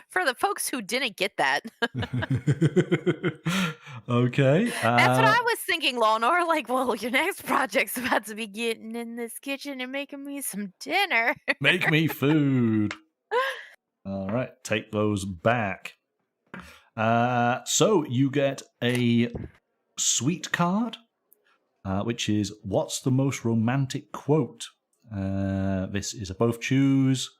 For the folks who didn't get that. Okay. That's what I was thinking, Lawnor. Like, well, your next project's about to be getting in this kitchen and making me some dinner. Make me food. All right, take those back. So you get a sweet card, which is what's the most romantic quote? This is a both choose.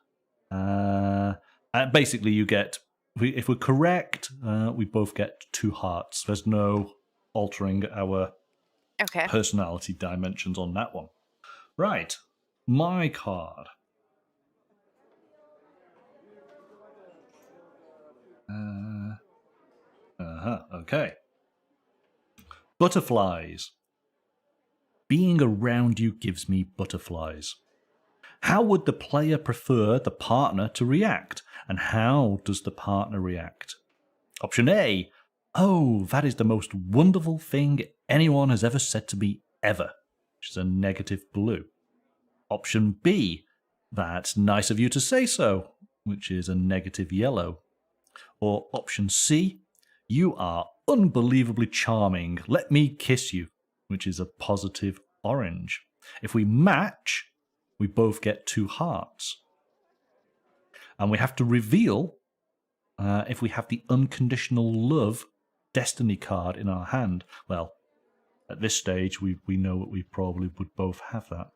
Basically, you get, if we're correct, we both get 2 hearts. There's no altering our personality dimensions on that one. Right, my card. Okay. Butterflies. Being around you gives me butterflies. How would the player prefer the partner to react? And how does the partner react? Option A. Oh, that is the most wonderful thing anyone has ever said to me ever, which is a negative blue. Option B. That's nice of you to say so, which is a negative yellow. Or option C. You are unbelievably charming. Let me kiss you, which is a positive orange. If we match, we both get 2 hearts. And we have to reveal if we have the unconditional love destiny card in our hand. Well, at this stage, we know that we probably would both have that.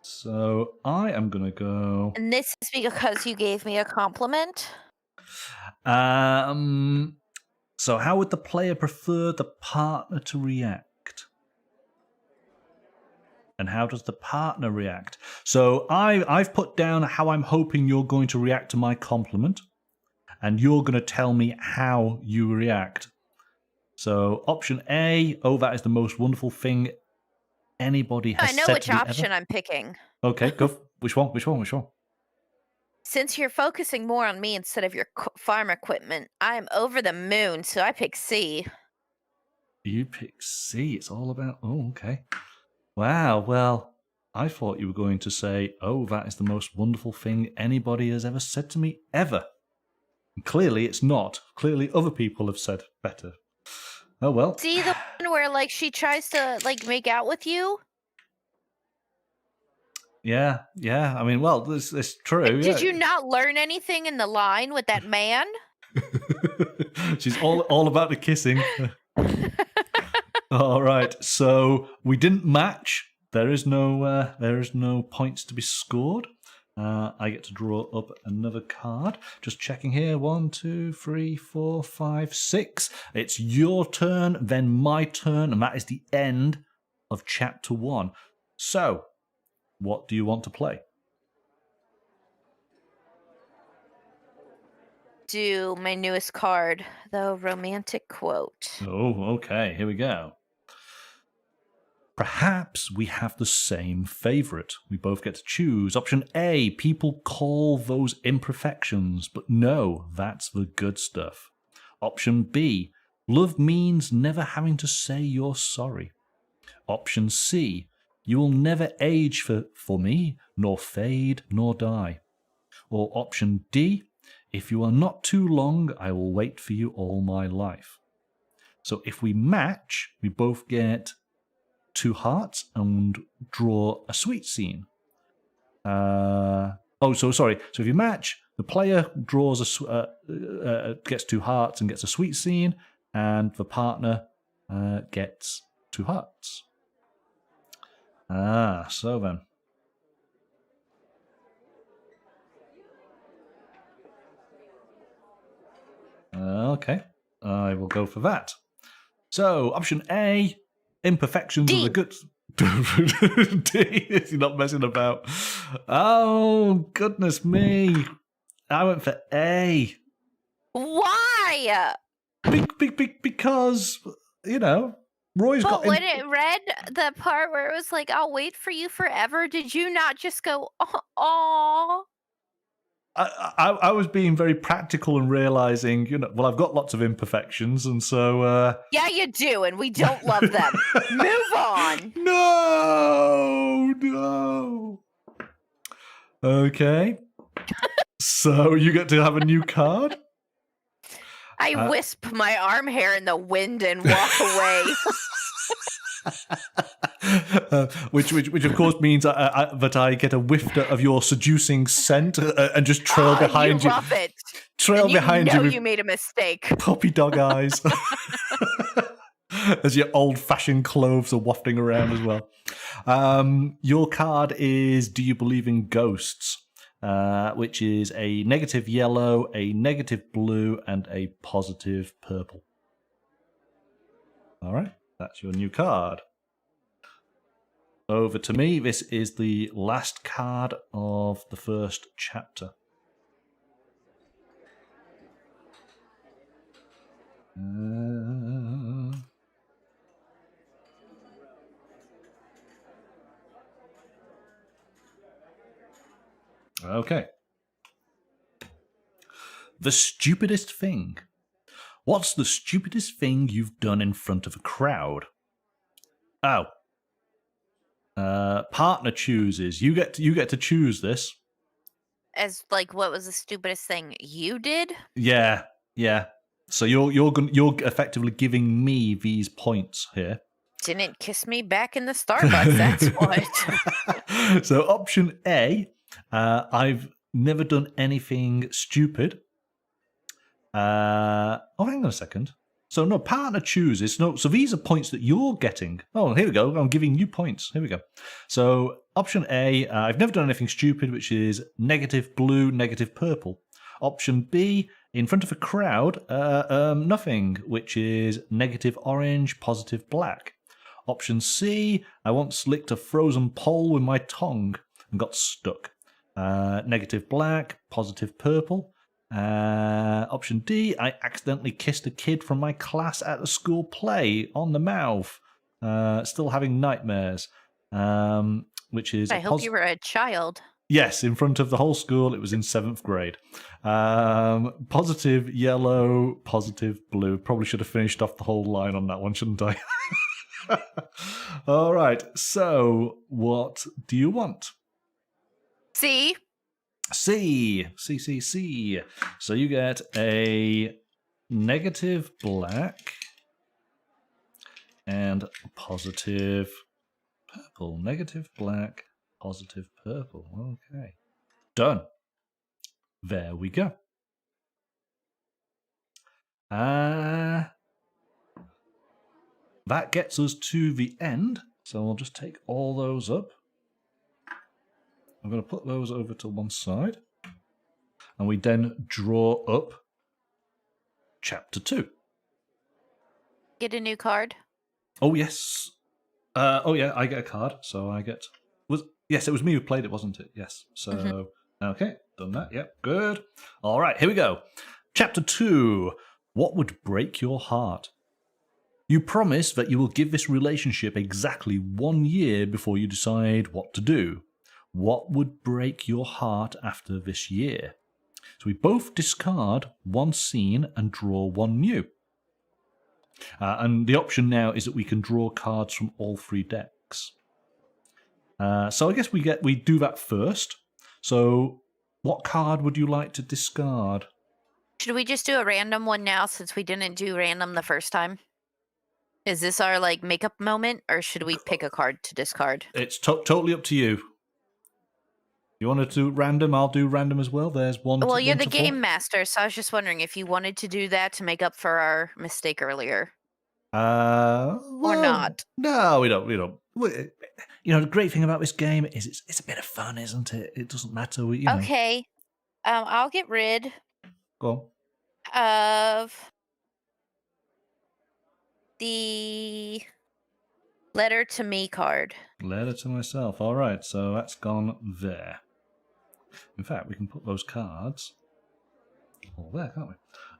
So I am going to go... And this is because you gave me a compliment? So how would the player prefer the partner to react? And how does the partner react? So I've put down how I'm hoping you're going to react to my compliment, and you're going to tell me how you react. So option A, oh, that is the most wonderful thing anybody has said to me. I know which option I'm picking. Okay, go. Which one? Since you're focusing more on me instead of your farm equipment, I'm over the moon, so I pick C. You pick C. It's all about... Oh, okay. Wow, well, I thought you were going to say, oh, that is the most wonderful thing anybody has ever said to me ever. And clearly it's not. Clearly other people have said better. Oh, well. See the one where, like, she tries to, like, make out with you? Yeah. I mean, well, it's true. Did you not learn anything in the line with that man? She's all about the kissing. All right, so we didn't match. There is no points to be scored. I get to draw up another card. Just checking here. 1, 2, 3, 4, 5, 6. It's your turn, then my turn, and that is the end of chapter 1. So, what do you want to play? Do my newest card, the romantic quote. Oh, okay. Here we go. Perhaps we have the same favorite. We both get to choose. Option A, people call those imperfections, but no, that's the good stuff. Option B, love means never having to say you're sorry. Option C, you will never age for me, nor fade, nor die. Or option D, if you are not too long, I will wait for you all my life. So if we match, we both get 2 hearts and draw a sweet scene. So if you match, the player draws gets 2 hearts and gets a sweet scene, and the partner gets 2 hearts. So then. Okay, I will go for that. So, option A, imperfections D. are the good... D, you're not messing about. Oh, goodness me. I went for A. Why? Because, you know, Roy's But got. when it read the part where it was like, "I'll wait for you forever," did you not just go, "Aw"? I was being very practical and realizing, well, I've got lots of imperfections, and so. Yeah, you do, and we don't love them. Move on. No. Okay. So you get to have a new card. I wisp my arm hair in the wind and walk away. Which of course means that I get a whiff of your seducing scent and just trail behind you. Love it. Trail and behind you. You made a mistake. Puppy dog eyes. As your old-fashioned clothes are wafting around as well. Your card is Do You Believe in Ghosts? Which is a negative yellow, a negative blue, and a positive purple. All right, that's your new card. Over to me. This is the last card of the first chapter. Okay. The stupidest thing. What's the stupidest thing you've done in front of a crowd? Oh. Partner chooses. You get to choose this. As like, what was the stupidest thing you did? Yeah. So you're effectively giving me these points here. Didn't kiss me back in the Starbucks. That's what. So option A, I've never done anything stupid. Hang on a second. So no, partner chooses. No, so these are points that you're getting. Oh, here we go. I'm giving you points. Here we go. So option A, I've never done anything stupid, which is negative blue, negative purple. Option B, in front of a crowd, nothing, which is negative orange, positive black. Option C, I once licked a frozen pole with my tongue and got stuck. Negative black, positive purple. Option D, I accidentally kissed a kid from my class at a school play on the mouth. Still having nightmares. Which is... I hope you were a child. Yes, in front of the whole school. It was in 7th grade. Positive yellow, positive blue. Probably should have finished off the whole line on that one, shouldn't I? All right. So, what do you want? C. C. So you get a negative black and positive purple. Negative black, positive purple. Okay. Done. There we go. That gets us to the end. So we'll just take all those up. I'm going to put those over to one side. And we then draw up chapter 2. Get a new card. Oh, yes. I get a card. So I get... Yes, it was me who played it, wasn't it? Yes. So, Okay, done that. Yep, good. All right, here we go. Chapter 2. What would break your heart? You promise that you will give this relationship exactly 1 year before you decide what to do. What would break your heart after this year? So we both discard one scene and draw one new. And the option now is that we can draw cards from all 3 decks. So I guess we do that first. So what card would you like to discard? Should we just do a random one now since we didn't do random the first time? Is this our makeup moment, or should we pick a card to discard? It's totally up to you. You want to do random? I'll do random as well. There's one. Well, you're the game master, so I was just wondering if you wanted to do that to make up for our mistake earlier. Or not. No, we don't. The great thing about this game is it's a bit of fun, isn't it? It doesn't matter. Okay. I'll get rid Go of the letter to me card. Letter to myself. All right, so that's gone there. In fact, we can put those cards all there, can't we?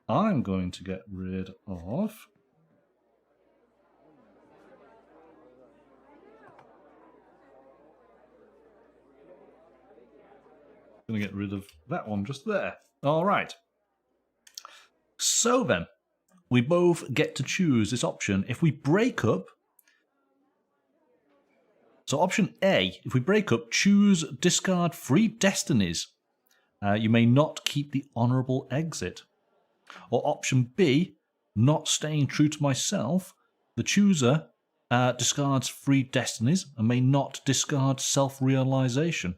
I'm going to get rid of Going to get rid of that one just there. All right. So then, we both get to choose this option. If we break up, so option A, if we break up, choose discard 3 destinies. You may not keep the honourable exit. Or option B, not staying true to myself, the chooser discards 3 destinies and may not discard self-realisation.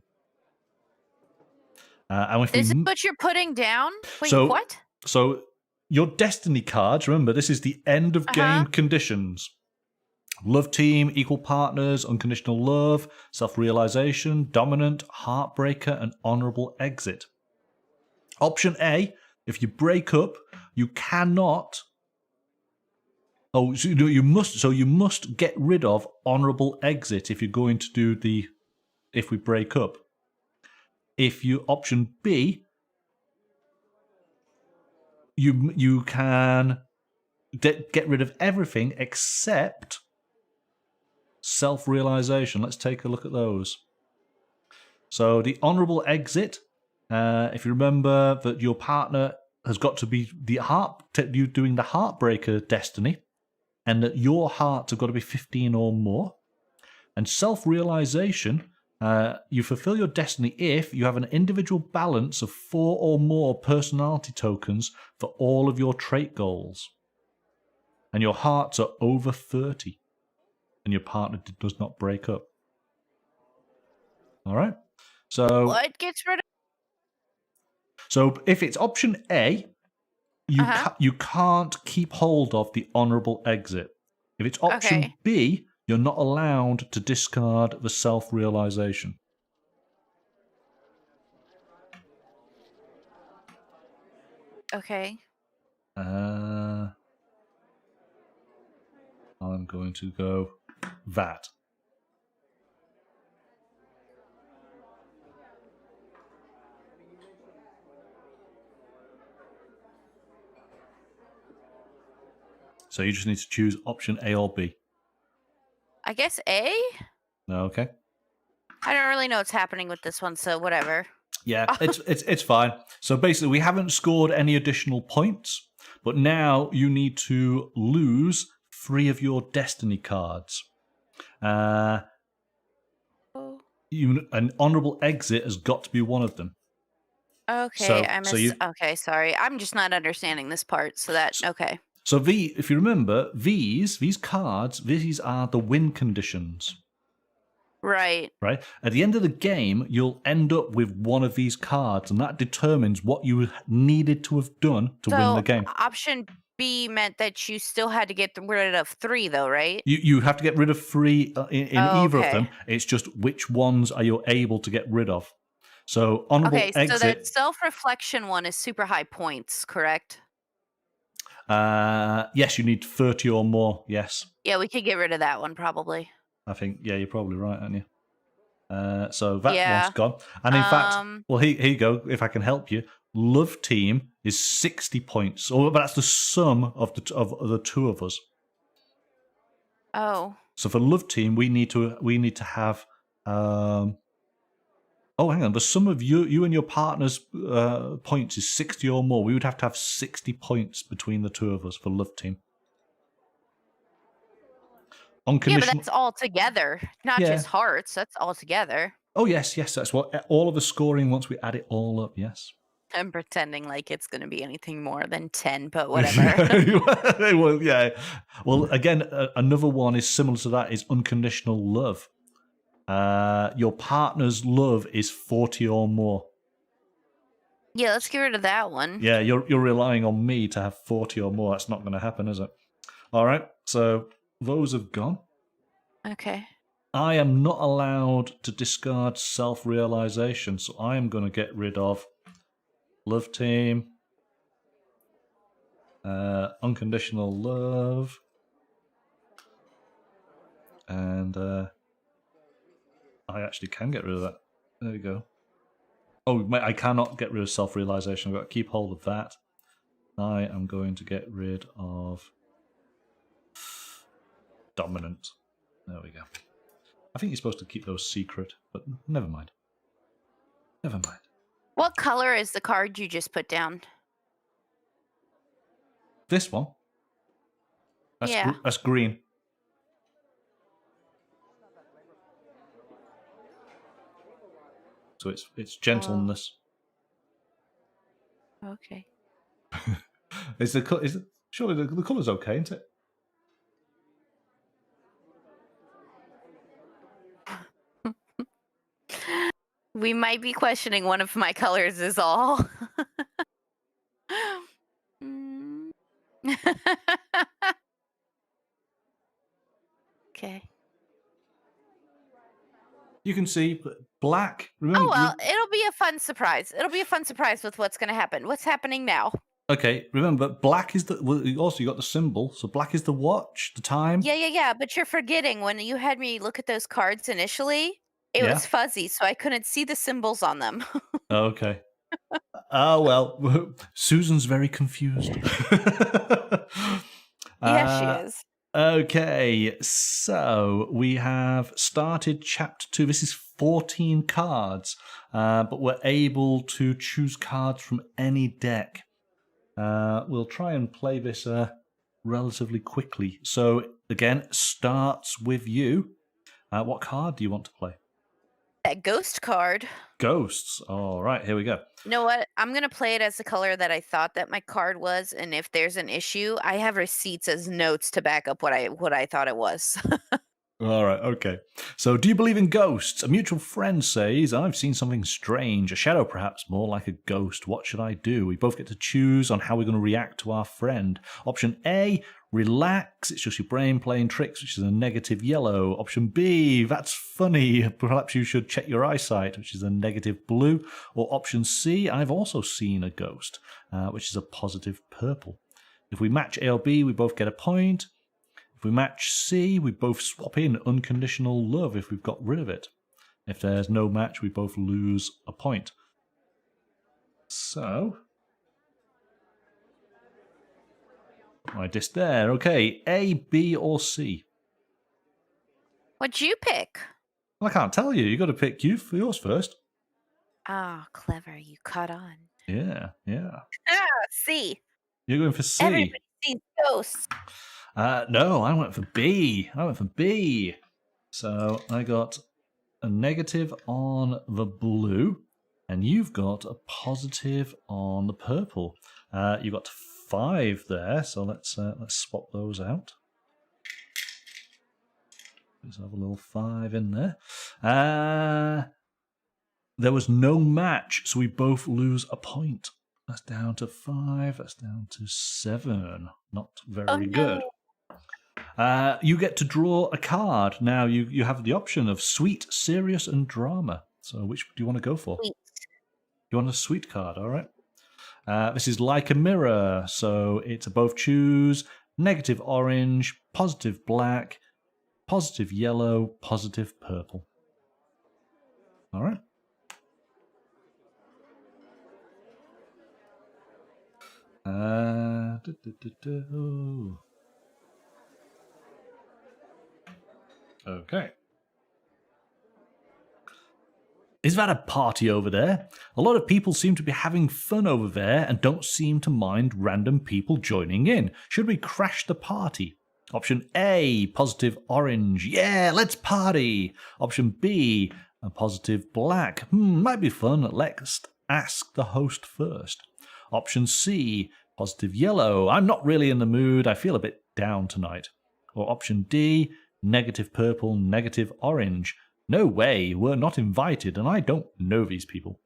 And if This is what you're putting down? Wait, so, what? So your destiny cards, remember, this is the end of game conditions. Love team, equal partners, unconditional love, self-realisation, dominant, heartbreaker, and honourable exit. Option A, if you break up, you cannot... Oh, so you must get rid of honourable exit if you're going to do the... If we break up. If you... Option B... You can get rid of everything except self-realisation. Let's take a look at those. So the honourable exit, if you remember that your partner has got to be you doing the Heartbreaker destiny, and that your hearts have got to be 15 or more. And self-realisation, you fulfill your destiny if you have an individual balance of 4 or more personality tokens for all of your trait goals. And your hearts are over 30. And your partner does not break up. All right? So What gets rid of... So if it's option A, you can't keep hold of the honourable exit. If it's option B, you're not allowed to discard the self-realisation. Okay. I'm going to go that. So you just need to choose option A or B. I guess A? No, okay. I don't really know what's happening with this one, so whatever. Yeah, it's fine. So basically, we haven't scored any additional points, but now you need to lose 3 of your destiny cards. An honourable exit has got to be one of them. Okay, okay, sorry. I'm just not understanding this part, so that... Okay. So if you remember, these cards, these are the win conditions. Right. Right? At the end of the game, you'll end up with one of these cards, and that determines what you needed to have done to win the game. Option B meant that you still had to get rid of 3, though, right? You have to get rid of 3 in either of them. It's just which ones are you able to get rid of. So honorable exit... so that self-reflection one is super high points, correct? Yes, you need 30 or more, yes. Yeah, we could get rid of that one, probably. I think, yeah, you're probably right, aren't you? So that one's gone. And in fact, well, here you go, if I can help you. Love team is 60 points. But that's the sum of the 2 of us. Oh. So for love team, we need to have... Oh, hang on. The sum of you and your partner's points is 60 or more. We would have to have 60 points between the 2 of us for love team. Yeah, but that's all together, not just hearts. That's all together. Oh, yes. That's what all of the scoring once we add it all up, yes. I'm pretending like it's going to be anything more than 10, but whatever. Well, yeah. Well, again, another one is similar to that is unconditional love. Your partner's love is 40 or more. Yeah, let's get rid of that one. Yeah, you're relying on me to have 40 or more. That's not going to happen, is it? All right, so those have gone. Okay. I am not allowed to discard self-realization, so I am going to get rid of love team, unconditional love, and I actually can get rid of that. There we go. Oh, I cannot get rid of self-realization. I've got to keep hold of that. I am going to get rid of dominant. There we go. I think you're supposed to keep those secret, but never mind. Never mind. What color is the card you just put down? This one. Yeah. That's green. So it's gentleness. Okay. Surely the colour's okay, isn't it? We might be questioning one of my colors is all. Mm. Okay. You can see black. Oh, Remember? well, it'll be a fun surprise. It'll be a fun surprise with what's going to happen. What's happening now? Okay, remember, black is the. Well, also, you got the symbol. So black is the watch, the time. Yeah. But you're forgetting when you had me look at those cards initially, it Yeah. was fuzzy, so I couldn't see the symbols on them. Okay. Oh, well, Susan's very confused. Yeah, she is. Okay, so we have started chapter 2. This is 14 cards, but we're able to choose cards from any deck. We'll try and play this relatively quickly. So, again, starts with you. What card do you want to play? That ghost card. Ghosts. All right, here we go. You know what? I'm going to play it as the color that I thought that my card was, and if there's an issue, I have receipts as notes to back up what I thought it was. All right, okay. So, do you believe in ghosts? A mutual friend says, I've seen something strange, a shadow perhaps, more like a ghost. What should I do? We both get to choose on how we're going to react to our friend. Option A, relax, it's just your brain playing tricks, which is a negative yellow. Option B, that's funny, perhaps you should check your eyesight, which is a negative blue. Or option C, I've also seen a ghost, which is a positive purple. If we match A or B, we both get a point. If we match C, we both swap in unconditional love if we've got rid of it. If there's no match, we both lose a point. So, my disc there. Okay, A, B, or C? What'd you pick? Well, I can't tell you. You got to pick yours first. Ah, clever. You caught on. Yeah. Ah, C. You're going for C. Everybody sees ghosts. No, I went for B. So I got a negative on the blue, and you've got a positive on the purple. You've got 5 there, so let's swap those out. Let's have a little 5 in there. There was no match, so we both lose a point. That's down to 5. That's down to 7. Not very good. You get to draw a card. Now, you have the option of sweet, serious, and drama. So which do you want to go for? Sweet. You want a sweet card, all right. This is like a mirror. So it's a both choose, negative orange, positive black, positive yellow, positive purple. All right. Okay. Is that a party over there? A lot of people seem to be having fun over there and don't seem to mind random people joining in. Should we crash the party? Option A, positive orange. Yeah, let's party. Option B, a positive black. Might be fun. Let's ask the host first. Option C, positive yellow. I'm not really in the mood. I feel a bit down tonight. Or option D, negative purple, negative orange. No way, we're not invited, and I don't know these people.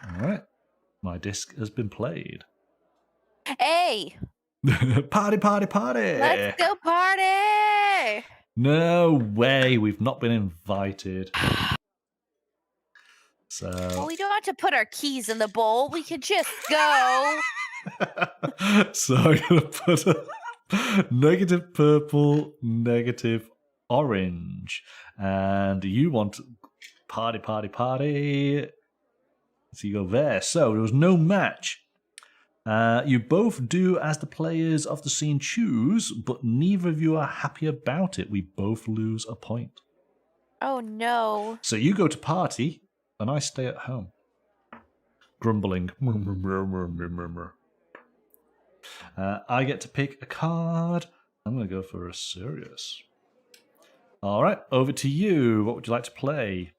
All right, my disc has been played. Hey! Party, party, party! Let's go party! No way, we've not been invited. So... Well, we don't have to put our keys in the bowl. We could just go. So I'm going to put a negative purple, negative orange. And you want party, party, party. So you go there. So there was no match. You both do as the players of the scene choose, but neither of you are happy about it. We both lose a point. Oh no. So you go to party, and I stay at home. Grumbling. I get to pick a card. I'm going to go for a serious. All right, over to you. What would you like to play?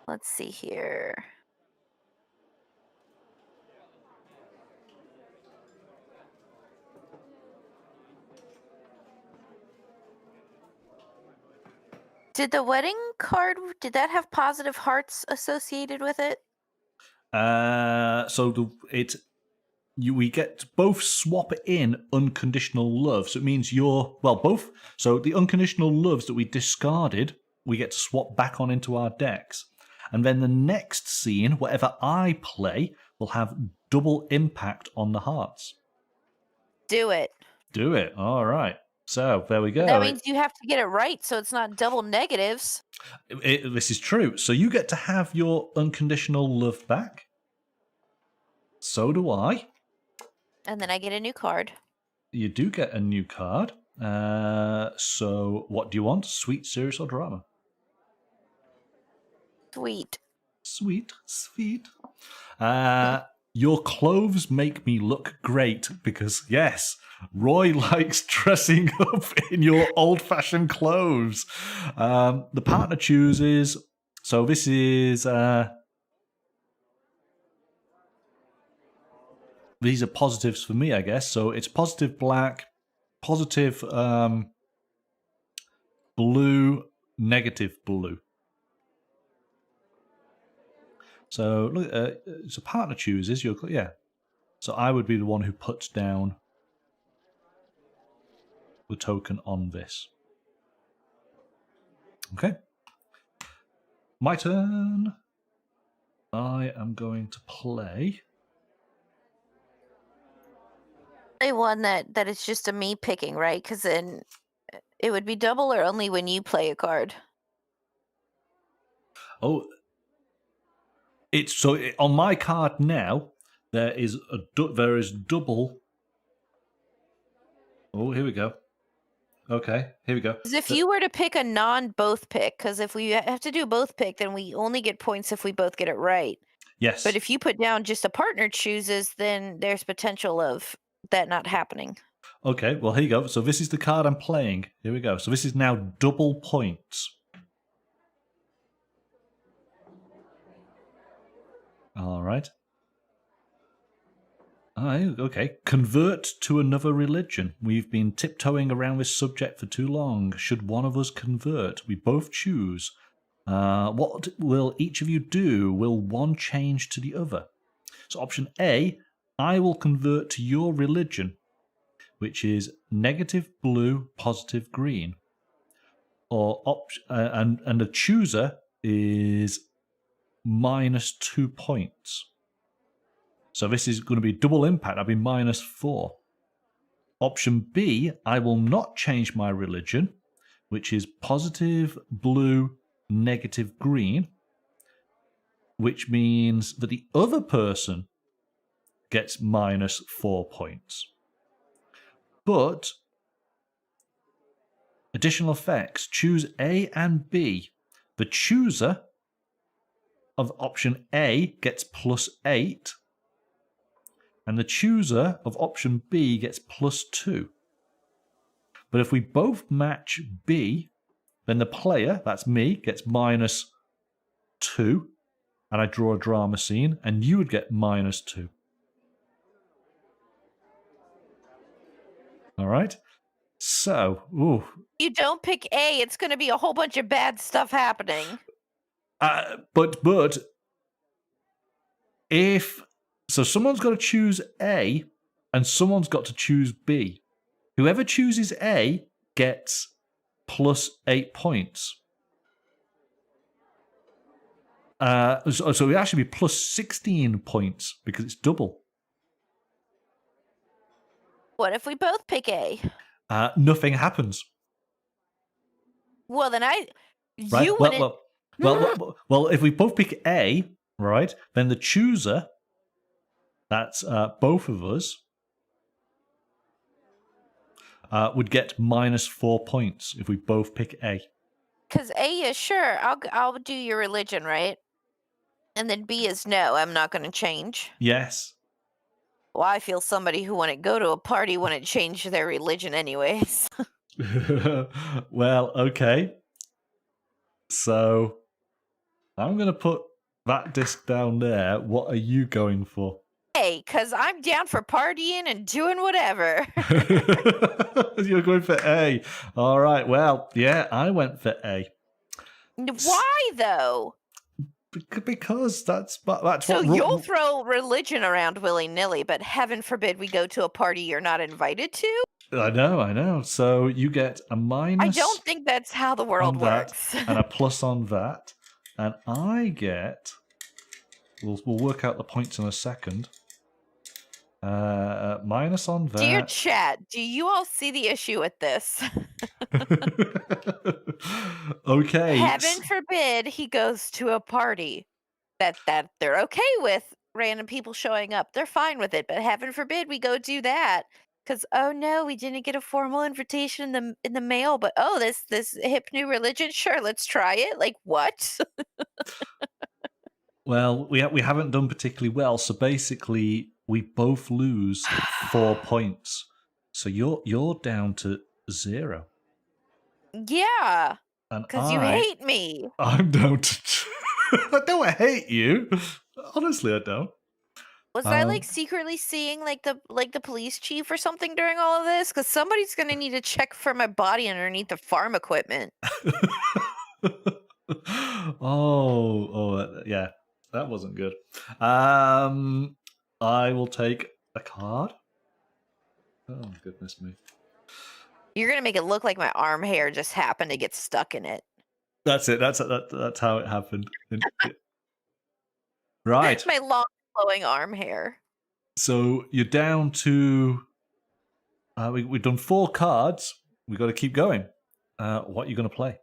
Let's see here. Did the wedding card, did that have positive hearts associated with it? We get to both swap in unconditional love. So it means both. So the unconditional loves that we discarded, we get to swap back on into our decks. And then the next scene, whatever I play, will have double impact on the hearts. Do it. Do it. All right. So there we go. That means you have to get it right, so it's not double negatives. This is true. So you get to have your unconditional love back. So do I. And then I get a new card. You do get a new card. So what do you want? Sweet, serious, or drama? Sweet. Sweet, sweet. Your clothes make me look great because, yes, Roy likes dressing up in your old-fashioned clothes. The partner chooses. So this is... these are positives for me, I guess. So it's positive black, positive blue, negative blue. So look, so partner chooses. So I would be the one who puts down the token on this. Okay. My turn. I am going to play... One that it's just a me picking, right? Because then it would be double or only when you play a card. Oh, it's so on my card now. There is double. Oh, here we go. Okay, here we go. Because if you were to pick a non-both pick, because if we have to do both pick, then we only get points if we both get it right. Yes. But if you put down just a partner chooses, then there's potential of that not happening. Okay, well, here you go. So this is the card I'm playing. Here we go. So this is now double points. All right. Okay. Convert to another religion. We've been tiptoeing around this subject for too long. Should one of us convert? We both choose. What will each of you do? Will one change to the other? So option A, I will convert to your religion, which is negative blue, positive green. Or and the chooser is -2 points. So this is going to be double impact. That'll be -4. Option B, I will not change my religion, which is positive blue, negative green, which means that the other person gets -4 points. But additional effects, choose A and B. The chooser of option A gets +8, and the chooser of option B gets +2. But if we both match B, then the player, that's me, gets -2, and I draw a drama scene, and you would get -2. All right. So, You don't pick A, it's going to be a whole bunch of bad stuff happening. But if so, someone's got to choose A, and someone's got to choose B. Whoever chooses A gets +8 points. So it would actually be +16 points because it's double. What if we both pick A? Nothing happens. Well, then Right? you wouldn't. Well, if we both pick A, right, then the chooser, that's both of us, would get -4 points if we both pick A. Because A is sure, I'll do your religion, right? And then B is no, I'm not going to change. Yes. Well, I feel somebody who wouldn't go to a party wouldn't change their religion anyways. Well, okay. So I'm going to put that disc down there. What are you going for? Hey, because I'm down for partying and doing whatever. You're going for A. All right. Well, yeah, I went for A. Why, though? Because that's So what... you'll throw religion around willy-nilly, but heaven forbid we go to a party you're not invited to? I know. So you get a minus... I don't think that's how the world works. and a plus on that. And I get... We'll work out the points in a second. Minus on that. Dear chat, do you all see the issue with this? Okay. Heaven forbid he goes to a party that they're okay with random people showing up. They're fine with it, but heaven forbid we go do that. Because oh no, we didn't get a formal invitation in the mail, but oh, this hip new religion, sure, let's try it. Like what? Well, we haven't done particularly well, so basically we both lose 4 points. So you're down to 0. Yeah, And because you hate me. I'm down to... I don't hate you. Honestly, I don't. Was I like secretly seeing like the police chief or something during all of this? Because somebody's gonna need to check for my body underneath the farm equipment. Yeah, that wasn't good. I will take a card. Oh goodness me! You're gonna make it look like my arm hair just happened to get stuck in it. That's it. That's how it happened. Right. My long flowing arm hair. So you're down to... we've done 4 cards. We've got to keep going. What are you going to play?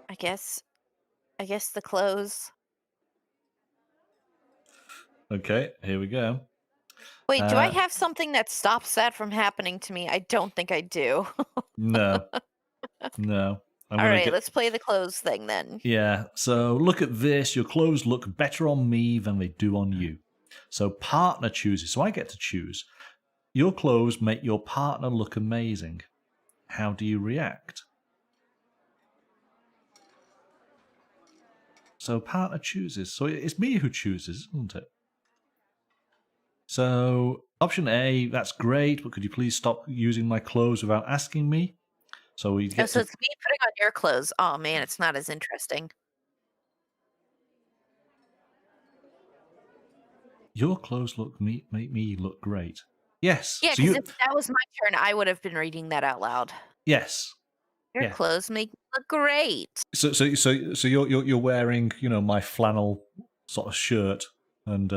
I guess the clothes. Okay, here we go. Wait, do I have something that stops that from happening to me? I don't think I do. No. All right, let's play the clothes thing then. Yeah, so look at this. Your clothes look better on me than they do on you. So partner chooses. So I get to choose. Your clothes make your partner look amazing. How do you react? So partner chooses. So it's me who chooses, isn't it? So option A, that's great, but could you please stop using my clothes without asking me? So we get so it's me putting on your clothes. Oh man, it's not as interesting. Your clothes make me look great. Yes. Yeah, because if that was my turn, I would have been reading that out loud. Yes. Your clothes make me look great. So you're wearing, my flannel sort of shirt and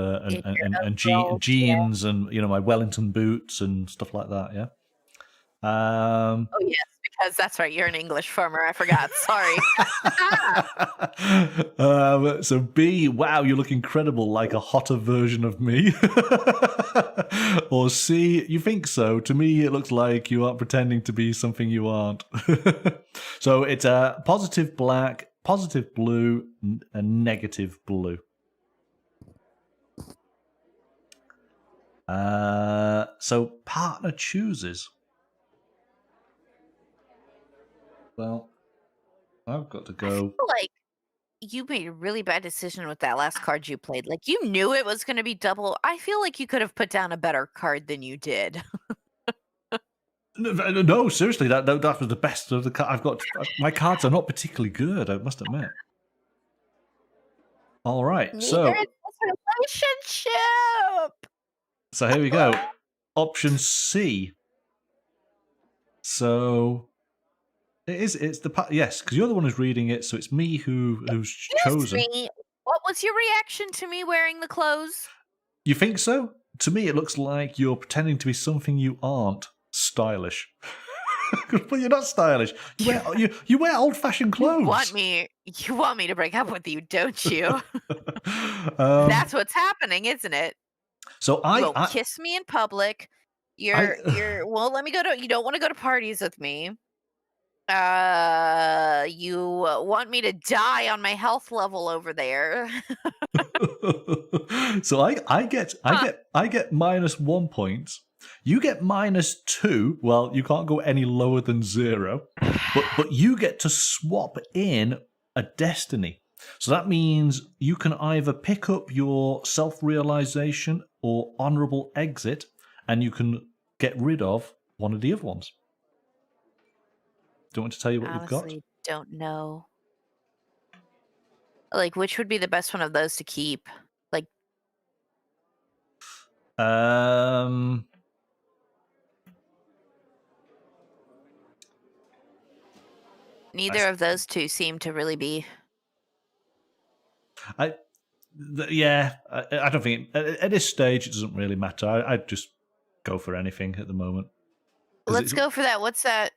jeans and my Wellington boots and stuff like that. Yeah. Oh yes, because that's right. You're an English farmer. I forgot. Sorry. So B, wow, you look incredible, like a hotter version of me. Or C, you think so? To me, it looks like you are pretending to be something you aren't. So it's a positive black, positive blue, and negative blue. So partner chooses. Well, I've got to go. I feel like you made a really bad decision with that last card you played. Like you knew it was going to be double. I feel like you could have put down a better card than you did. No, seriously, that was the best of the card I've got. My cards are not particularly good, I must admit. All right, so relationship. So here we go. Option C. So it's the yes, because you're the one who's reading it, so it's me who's chosen. Me. What was your reaction to me wearing the clothes? You think so? To me, it looks like you're pretending to be something you aren't. Stylish. But you're not stylish. You wear old-fashioned clothes. You want me to break up with you, don't you? That's what's happening, isn't it? So You won't kiss me in public. You won't let me go to. You don't want to go to parties with me. You want me to die on my health level over there. So I get -1 point. You get -2. Well, you can't go any lower than 0. But you get to swap in a destiny. So that means you can either pick up your self-realization or honorable exit, and you can get rid of one of the other ones. Do you want me to tell you what you've got? Honestly, don't know. Like, which would be the best one of those to keep? Like, neither of those two seem to really be. I don't think at this stage it doesn't really matter. I'd just go for anything at the moment. Let's go for that. What's that?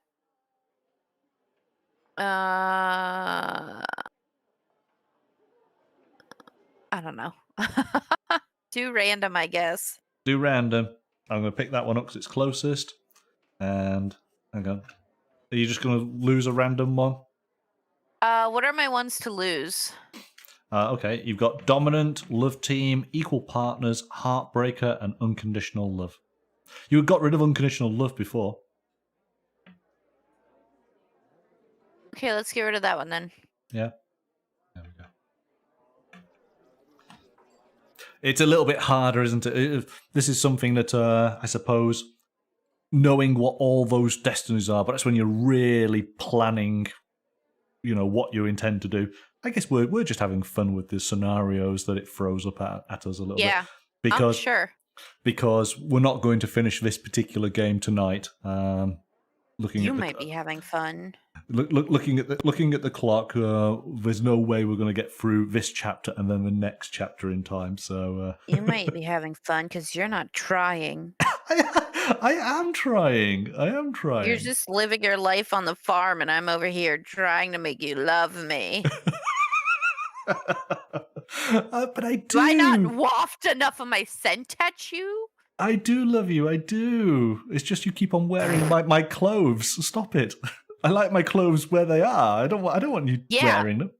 I don't know. Do random, I guess. Do random. I'm going to pick that one up because it's closest. And hang on. Are you just going to lose a random one? What are my ones to lose? Okay, you've got Dominant, Love Team, Equal Partners, Heartbreaker, and Unconditional Love. You got rid of Unconditional Love before. Okay, let's get rid of that one then. Yeah. There we go. It's a little bit harder, isn't it? This is something that I suppose knowing what all those destinies are, but that's when you're really planning, what you intend to do. I guess we're just having fun with the scenarios that it throws up at us a little bit. Yeah, because sure. Because we're not going to finish this particular game tonight. You might be having fun. Looking at the clock, there's no way we're going to get through this chapter and then the next chapter in time. So you might be having fun because you're not trying. I am trying. You're just living your life on the farm, and I'm over here trying to make you love me. But I do. Do I not waft enough of my scent at you? I do love you. I do. It's just you keep on wearing my clothes. Stop it. I like my clothes where they are. I don't want you wearing them.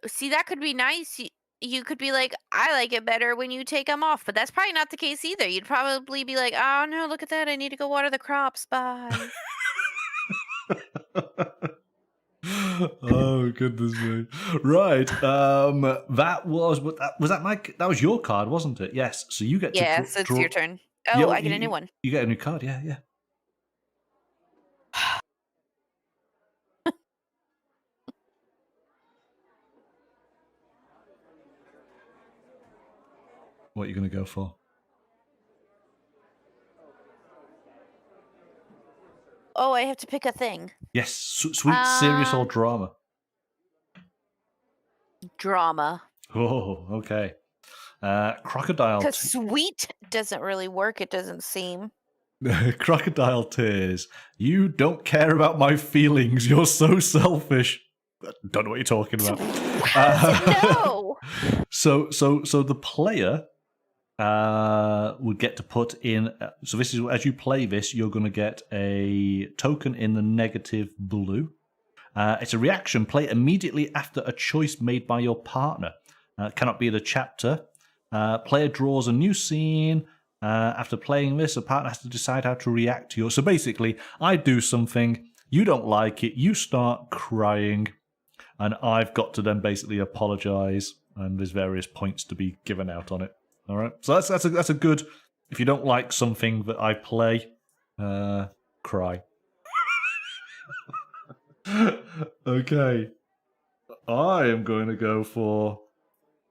See, that could be nice. You could be like, I like it better when you take them off, but that's probably not the case either. You'd probably be like, oh no, look at that. I need to go water the crops. Bye. Oh goodness me! Right, that was your card, wasn't it? Yes. So you get to it's your turn. Oh, I get a new one. You get a new card. Yeah. What are you going to go for? Oh, I have to pick a thing. Yes, sweet, serious, or drama? Drama. Oh, okay. Crocodile. Because sweet doesn't really work, it doesn't seem. Crocodile tears. You don't care about my feelings. You're so selfish. Don't know what you're talking about. No. So the player would get to put in. So this is as you play this, you're going to get a token in the negative blue. It's a reaction. Play immediately after a choice made by your partner. Cannot be the chapter. Player draws a new scene. After playing this, a partner has to decide how to react to yours. So basically, I do something, you don't like it, you start crying, and I've got to then basically apologize, and there's various points to be given out on it. All right, so that's a good. If you don't like something that I play, cry. Okay, I am going to go for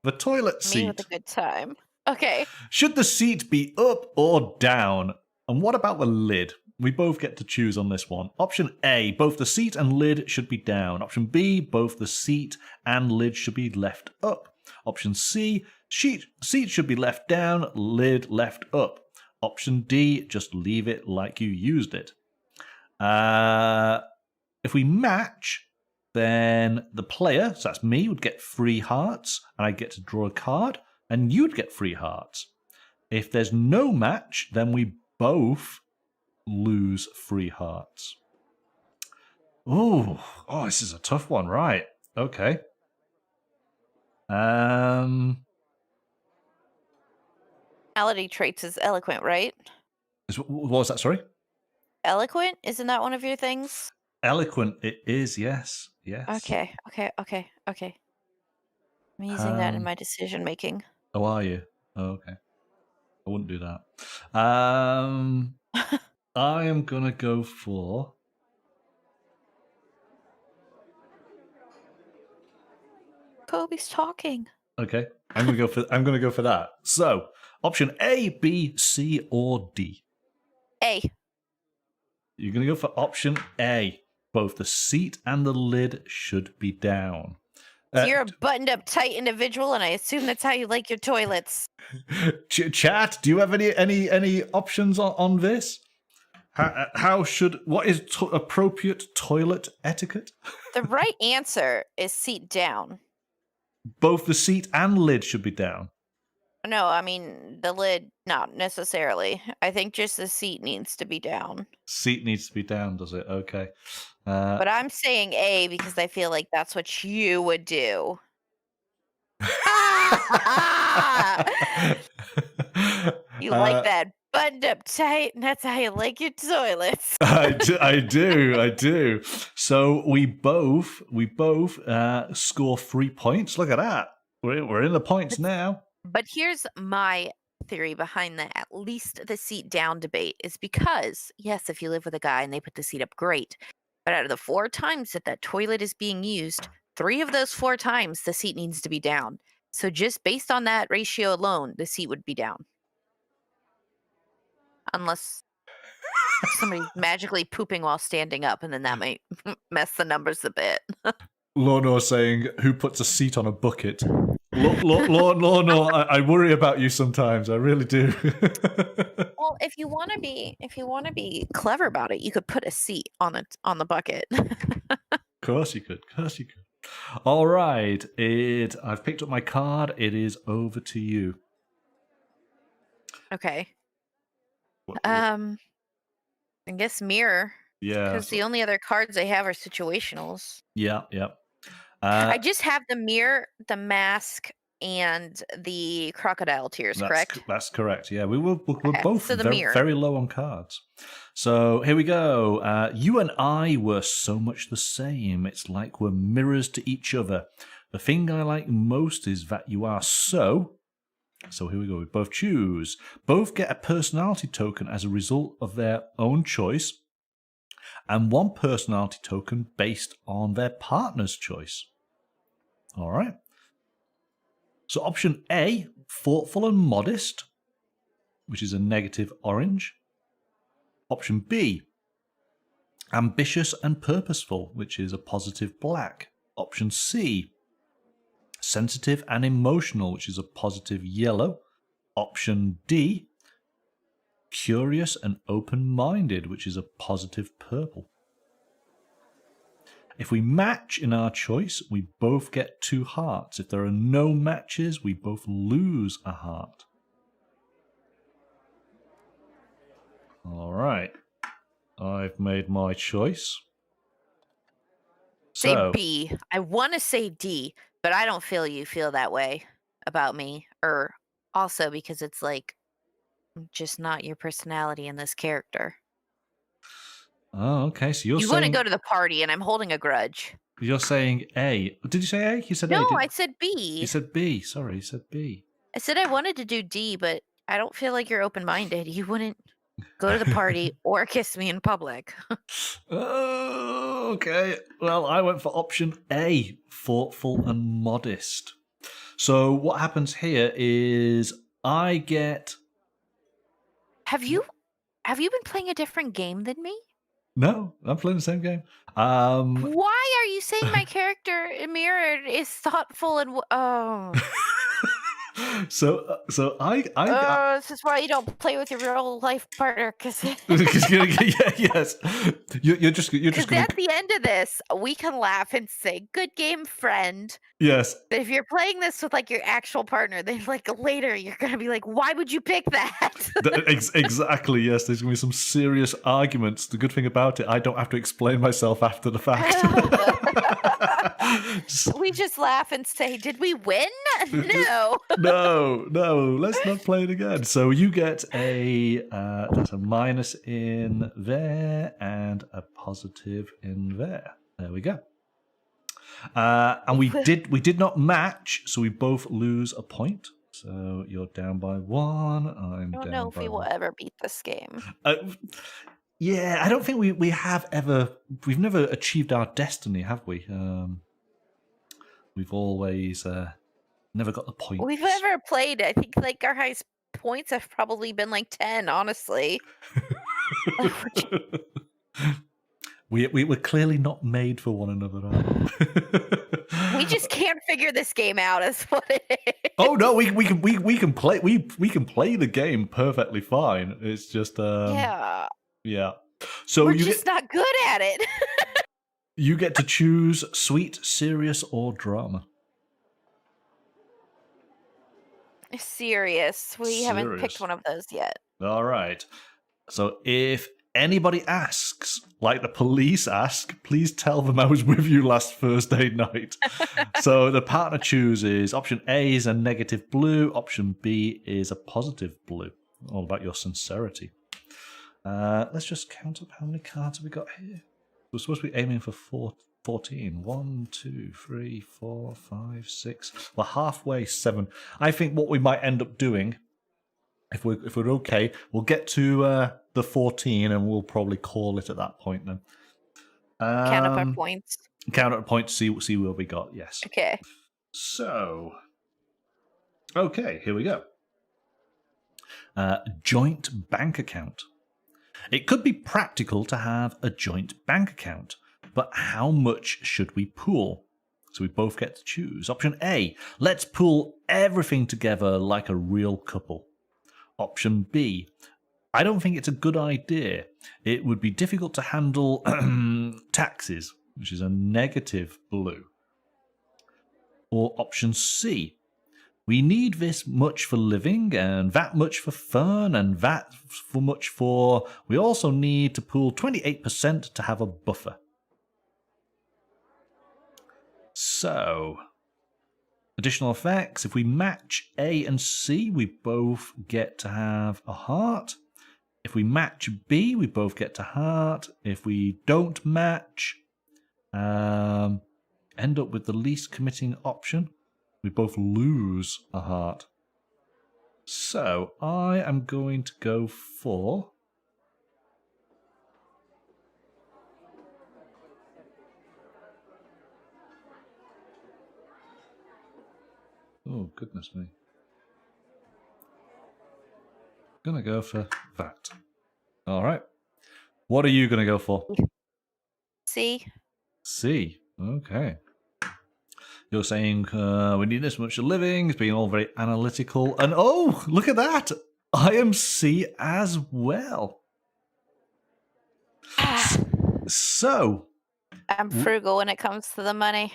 the toilet seat. Me with a good time. Okay. Should the seat be up or down? And what about the lid? We both get to choose on this one. Option A, both the seat and lid should be down. Option B, both the seat and lid should be left up. Option C, seat should be left down, lid left up. Option D, just leave it like you used it. If we match, then the player, so that's me, would get 3 hearts, and I get to draw a card, and you'd get 3 hearts. If there's no match, then we both lose 3 hearts. Oh, this is a tough one, right? Okay. Personality traits is eloquent, right? What was that? Sorry. Eloquent? Isn't that one of your things? Eloquent. It is. Yes. Yes. Okay. I'm using that in my decision making. Oh, are you? Oh, okay. I wouldn't do that. I am gonna go for. Kobe's talking. Okay, I'm gonna go for that. So, option A, B, C, or D. A. You're gonna go for option A. Both the seat and the lid should be down. You're a buttoned up tight individual, and I assume that's how you like your toilets. Chat, do you have any options on this? What is appropriate toilet etiquette? The right answer is seat down. Both the seat and lid should be down. No, I mean the lid, not necessarily. I think just the seat needs to be down. Seat needs to be down, does it? Okay. But I'm saying A because I feel like that's what you would do. You like that buttoned up tight, and that's how you like your toilets. I do. So we both score 3 points. Look at that. We're in the points now. But here's my theory behind the at least the seat down debate is because, yes, if you live with a guy and they put the seat up, great. But out of the 4 times that toilet is being used, 3 of those 4 times the seat needs to be down. So just based on that ratio alone, the seat would be down. Unless somebody's magically pooping while standing up, and then that might mess the numbers a bit. Lorno saying, "Who puts a seat on a bucket?" Lorno, I worry about you sometimes. I really do. Well, if you want to be clever about it, you could put a seat on the bucket. Of course you could. All right. I've picked up my card. It is over to you. Okay. I guess mirror. Yeah. Because the only other cards I have are situationals. Yeah. I just have the mirror, the mask, and the crocodile tears, correct? That's correct. Yeah, we're both so very low on cards. So here we go. You and I were so much the same. It's like we're mirrors to each other. The thing I like most is that you are so. So here we go. We both choose. Both get a personality token as a result of their own choice, and 1 personality token based on their partner's choice. All right. So option A, thoughtful and modest, which is a negative orange. Option B, ambitious and purposeful, which is a positive black. Option C, sensitive and emotional, which is a positive yellow. Option D, curious and open-minded, which is a positive purple. If we match in our choice, we both get 2 hearts. If there are no matches, we both lose a heart. All right. I've made my choice. Say B. I want to say D, but I don't feel you feel that way about me. Or also because it's like just not your personality in this character. Oh, okay. So you're saying... You want to go to the party, and I'm holding a grudge. You're saying A. Did you say A? You said A. No, I said B. You said B. Sorry, you said B. I said I wanted to do D, but I don't feel like you're open-minded. You wouldn't go to the party or kiss me in public. Oh, okay. Well, I went for option A, thoughtful and modest. So what happens here is I get... Have you been playing a different game than me? No, I'm playing the same game. Why are you saying my character mirrored is thoughtful and So I Oh, this is why you don't play with your real life partner, because yes, you're just gonna at the end of this, we can laugh and say, "Good game, friend." yes. But if you're playing this with like your actual partner, then like later you're gonna be like, "Why would you pick that?" Exactly, yes. There's going to be some serious arguments. The good thing about it, I don't have to explain myself after the fact. We just laugh and say, "Did we win?" No. No, let's not play it again. So you get that's a minus in there and a positive in there. There we go. And we did not match, so we both lose a point. So you're down by 1. I'm I don't down know if by we will 1. ever beat this game. Yeah, I don't think we have ever. We've never achieved our destiny, have we? We've always never got the points. We've ever played, I think like our highest points have probably been like 10, honestly. We're clearly not made for one another, are we? We just can't figure this game out, is what it is. Oh no, we can play we can play the game perfectly fine. It's just Yeah. So We're just not good at it. you get to choose sweet, serious, or drama. Serious. We haven't picked one of those yet. All right. So if anybody asks, like the police ask, please tell them I was with you last Thursday night. So the partner chooses option A is a negative blue, option B is a positive blue. All about your sincerity. Let's just count up how many cards have we got here. We're supposed to be aiming for 14. 1, 2, 3, 4, 5, 6. We're halfway 7. I think what we might end up doing, if we're okay, we'll get to the 14 and we'll probably call it at that point then. Count up our points. Count up points, see where we got, yes. Okay. So, okay, here we go. Joint bank account. It could be practical to have a joint bank account, but how much should we pool? So we both get to choose. Option A, let's pool everything together like a real couple. Option B, I don't think it's a good idea. It would be difficult to handle taxes, which is a negative blue. Or option C, we need this much for living and that much for fun and that for much for... We also need to pool 28% to have a buffer. So, additional effects. If we match A and C, we both get to have a heart. If we match B, we both get to heart. If we don't match, end up with the least committing option, we both lose a heart. So, I am going to go for... Oh, goodness me. Gonna go for that. All right. What are you gonna go for? C. C. Okay. You're saying we need this much of living. It's being all very analytical. And oh, look at that. I am C as well. So. I'm frugal when it comes to the money.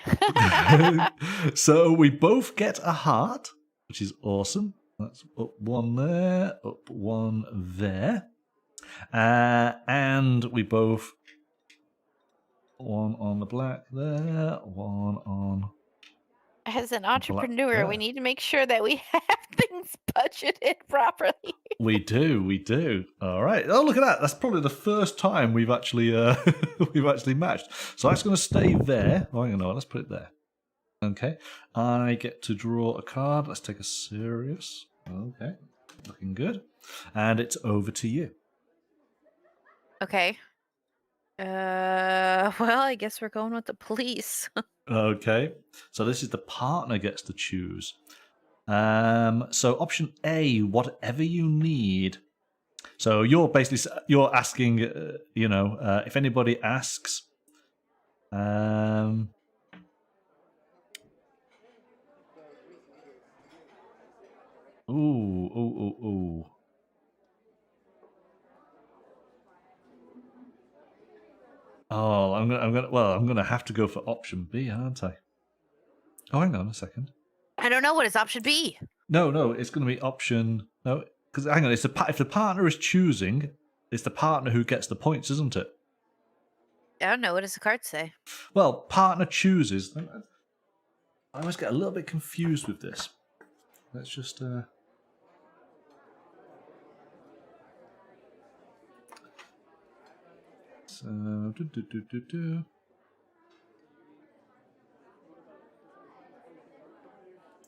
So we both get a heart, which is awesome. That's up 1 there, up 1 there. And we both... 1 on the black there, 1 on... As an entrepreneur, we need to make sure that we have things budgeted properly. We do. All right. Oh, look at that. That's probably the first time we've actually matched. So that's going to stay there. Oh, you know, let's put it there. Okay. I get to draw a card. Let's take a serious. Okay. Looking good. And it's over to you. Okay. Well, I guess we're going with the police. Okay. So this is the partner gets to choose. So option A, whatever you need. So you're asking, if anybody asks, Ooh. Oh, I'm gonna have to go for option B, aren't I? Oh, hang on a second. I don't know. What is option B? No, it's gonna be option no, because hang on, if the partner is choosing, it's the partner who gets the points, isn't it? I don't know. What does the card say? Well, partner chooses. I always get a little bit confused with this. Let's just. So.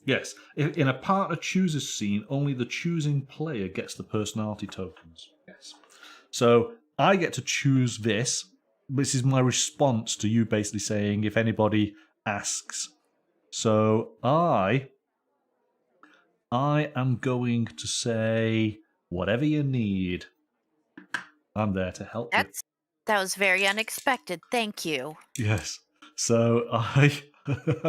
Yes, in a partner chooses scene, only the choosing player gets the personality tokens. Yes. So I get to choose this. This is my response to you basically saying if anybody asks. So I am going to say whatever you need. I'm there to help you. That was very unexpected. Thank you. Yes. So I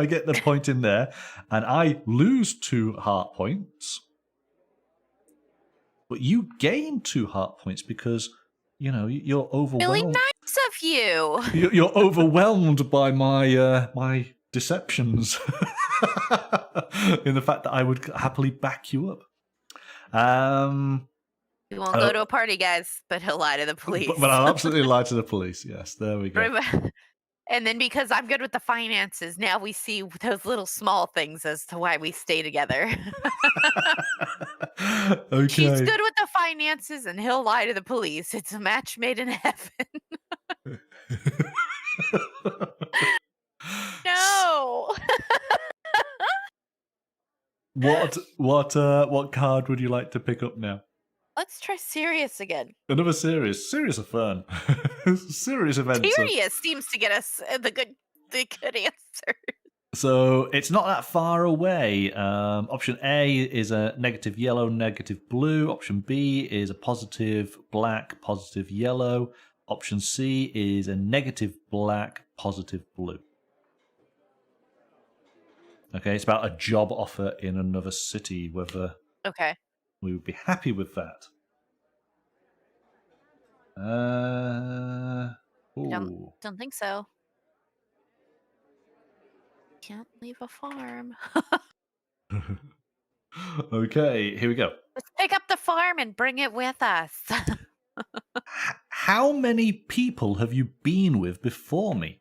get the point in there, and I lose 2 heart points. But you gain 2 heart points because, you're overwhelmed. Really nice of you. You're overwhelmed by my my deceptions. In the fact that I would happily back you up. You won't go to a party, guys, but he'll lie to the police. But I'll absolutely lie to the police. Yes, there we go. And then because I'm good with the finances, now we see those little small things as to why we stay together. Okay. She's good with the finances and he'll lie to the police. It's a match made in heaven. No. What card would you like to pick up now? Let's try serious again. Another serious. Serious are fun. Serious events. Serious seems to get us the good answer. So it's not that far away. Option A is a negative yellow, negative blue. Option B is a positive black, positive yellow. Option C is a negative black, positive blue. Okay, it's about a job offer in another city, whether we would be happy with that. Don't think so. Can't leave a farm. Okay, here we go. Let's pick up the farm and bring it with us. How many people have you been with before me?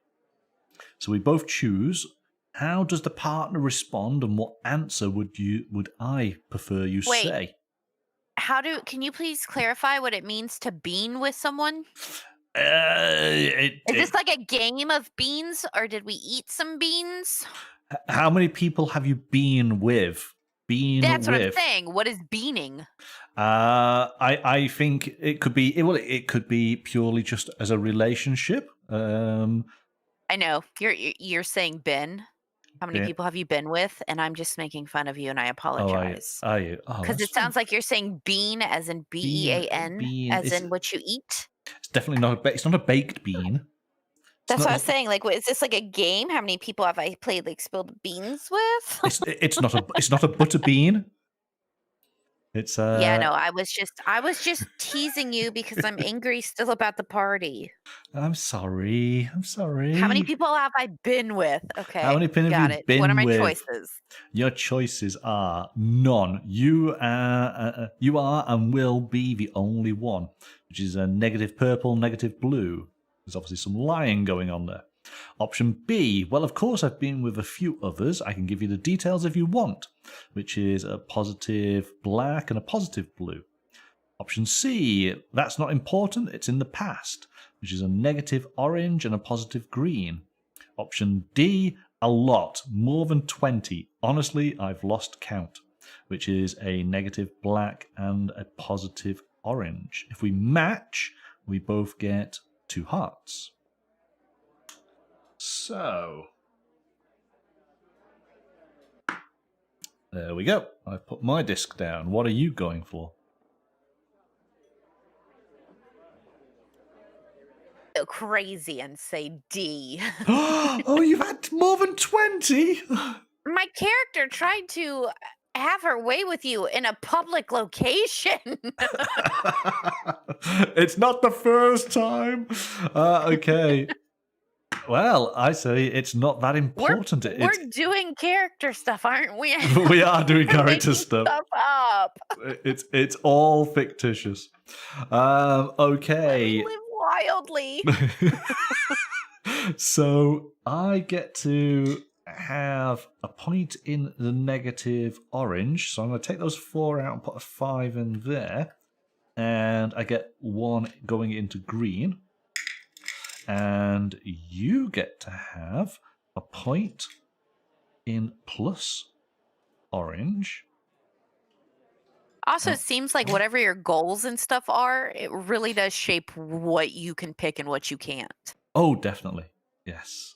So we both choose. How does the partner respond, and what answer would I prefer you say? Can you please clarify what it means to bean with someone? Is this like a game of beans, or did we eat some beans? How many people have you been with? That's what I'm saying. What is beaning? I think it could be. It could be purely just as a relationship. I know you're saying Ben. How many people have you been with? And I'm just making fun of you, and I apologize. Are you? Because it sounds like you're saying bean as in BEAN, as in what you eat. It's definitely not it's not a baked bean. That's what I was saying. Like, is this like a game? How many people have I played like spilled beans with? It's not a butter bean. It's Yeah, no, I was just teasing you because I'm angry still about the party. I'm sorry. How many people have I been with? Okay. How many people have you been with? What are my choices? Your choices are none. You are and will be the only one, which is a negative purple, negative blue. There's obviously some lying going on there. Option B, well, of course, I've been with a few others. I can give you the details if you want, which is a positive black and a positive blue. Option C, that's not important. It's in the past, which is a negative orange and a positive green. Option D, a lot, more than 20. Honestly, I've lost count, which is a negative black and a positive orange. If we match, we both get 2 hearts. So, there we go. I've put my disc down. What are you going for? Go crazy and say D. Oh, you've had more than 20? My character tried to have her way with you in a public location. It's not the first time. Okay. Well, I say it's not that important. We're doing character stuff, aren't we? We are doing We're character making stuff. up. It's all fictitious. Okay. Live wildly. So I get to have a point in the negative orange. So I'm going to take those 4 out and put a 5 in there. And I get 1 going into green. And you get to have a point in plus orange. Also, it seems like whatever your goals and stuff are, it really does shape what you can pick and what you can't. Oh, definitely. Yes.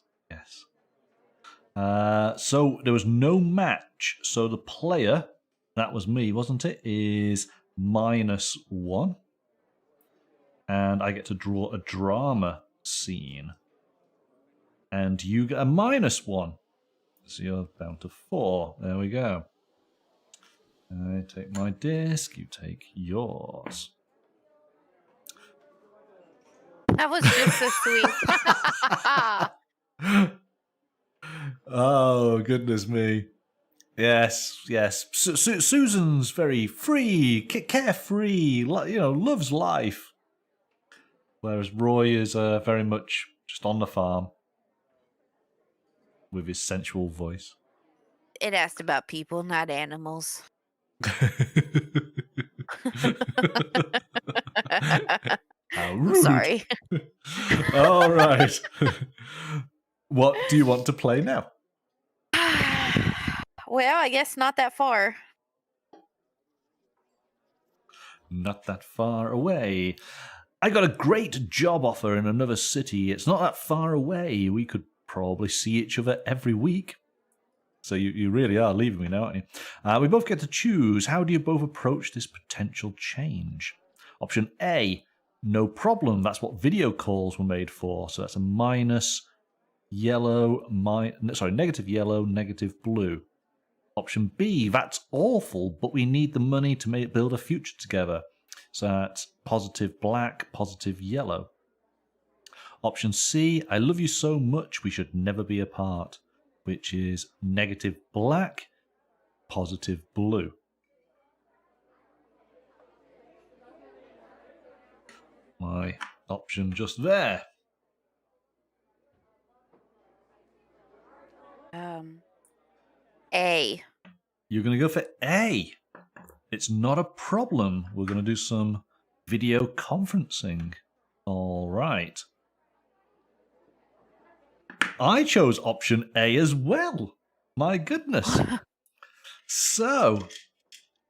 So there was no match. So the player, that was me, wasn't it, is -1. And I get to draw a drama scene. And you get a -1. So you're down to 4. There we go. I take my disc, you take yours. That was just so sweet. Oh, goodness me. Yes. Susan's very free, carefree, loves life. Whereas Roy is very much just on the farm with his sensual voice. It asked about people, not animals. How I'm rude. sorry. All right. What do you want to play now? Well, I guess not that far. Not that far away. I got a great job offer in another city. It's not that far away. We could probably see each other every week. So you really are leaving me now, aren't you? We both get to choose. How do you both approach this potential change? Option A, no problem. That's what video calls were made for. So that's a negative yellow, negative blue. Option B, that's awful, but we need the money to build a future together. So that's positive black, positive yellow. Option C, I love you so much we should never be apart, which is negative black, positive blue. My option just there. A. You're going to go for A. It's not a problem. We're going to do some video conferencing. All right. I chose option A as well. My goodness. So,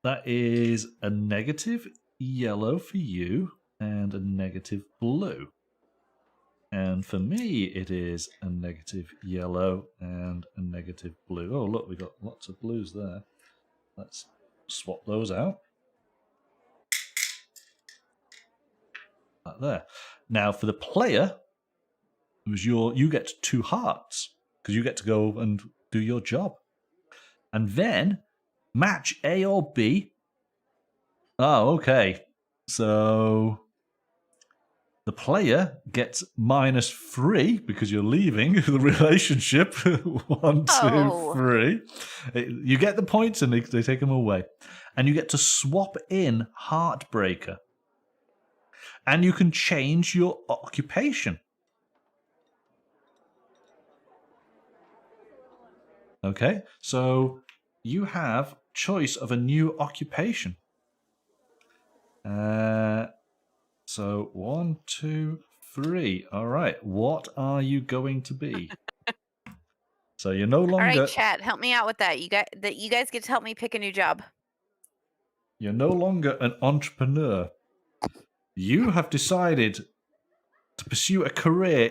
that is a negative yellow for you and a negative blue. And for me, it is a negative yellow and a negative blue. Oh, look, we got lots of blues there. Let's swap those out. Like there. Now, for the player, you get 2 hearts because you get to go and do your job. And then match A or B. Oh, okay. So the player gets -3 because you're leaving the relationship. 1, 2, 3. You get the points and they take them away. And you get to swap in Heartbreaker. And you can change your occupation. Okay, so you have choice of a new occupation. So 1, 2, 3. All right, what are you going to be? So you're no longer. All right, chat, help me out with that. You guys get to help me pick a new job. You're no longer an entrepreneur. You have decided to pursue a career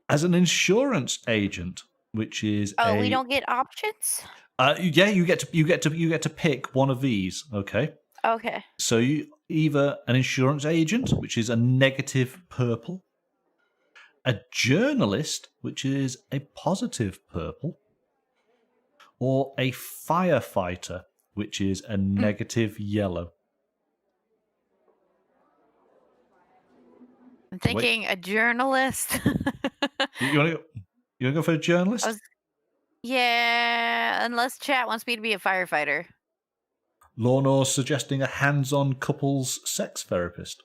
as an insurance agent, which is we don't get options? Yeah, you get to pick one of these. Okay. Okay. So you either an insurance agent, which is a negative purple, a journalist, which is a positive purple, or a firefighter, which is a negative yellow? I'm thinking a journalist. You want to go for a journalist? Yeah, unless chat wants me to be a firefighter. Lornor's suggesting a hands-on couples sex therapist.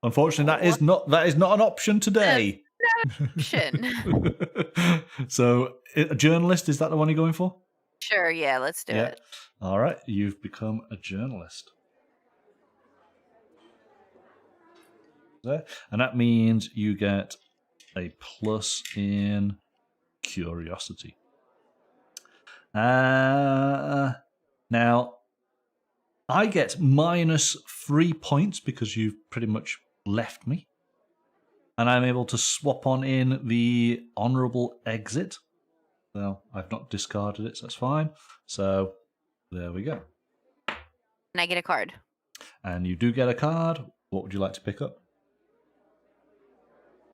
Unfortunately, that is not an option today. Option. So, a journalist, is that the one you're going for? Sure, yeah, let's do it. All right, you've become a journalist. There, and that means you get a plus in curiosity. Now, I get -3 points because you've pretty much left me. And I'm able to swap on in the honourable exit. Well, I've not discarded it, so that's fine. So, there we go. And I get a card. And you do get a card. What would you like to pick up?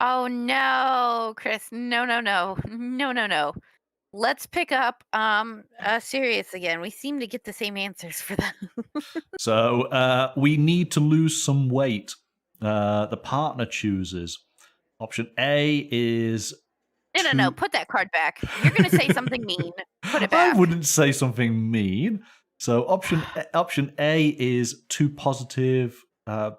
Oh no, Chris. No. Let's pick up Sirius again. We seem to get the same answers for them. So we need to lose some weight. The partner chooses. Option A is... No. Put that card back. You're going to say something mean. Put it back. I wouldn't say something mean. So option A is 2 positive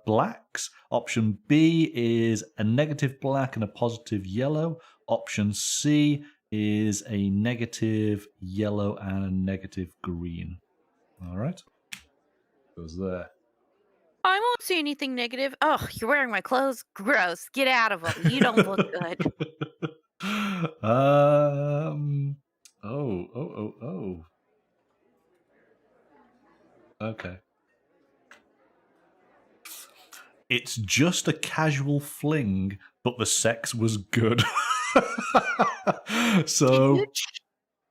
blacks. Option B is a negative black and a positive yellow. Option C is a negative yellow and a negative green. All right. Goes there. I won't see anything negative. Oh, you're wearing my clothes? Gross. Get out of them. You don't look good. Oh. Okay. It's just a casual fling, but the sex was good. So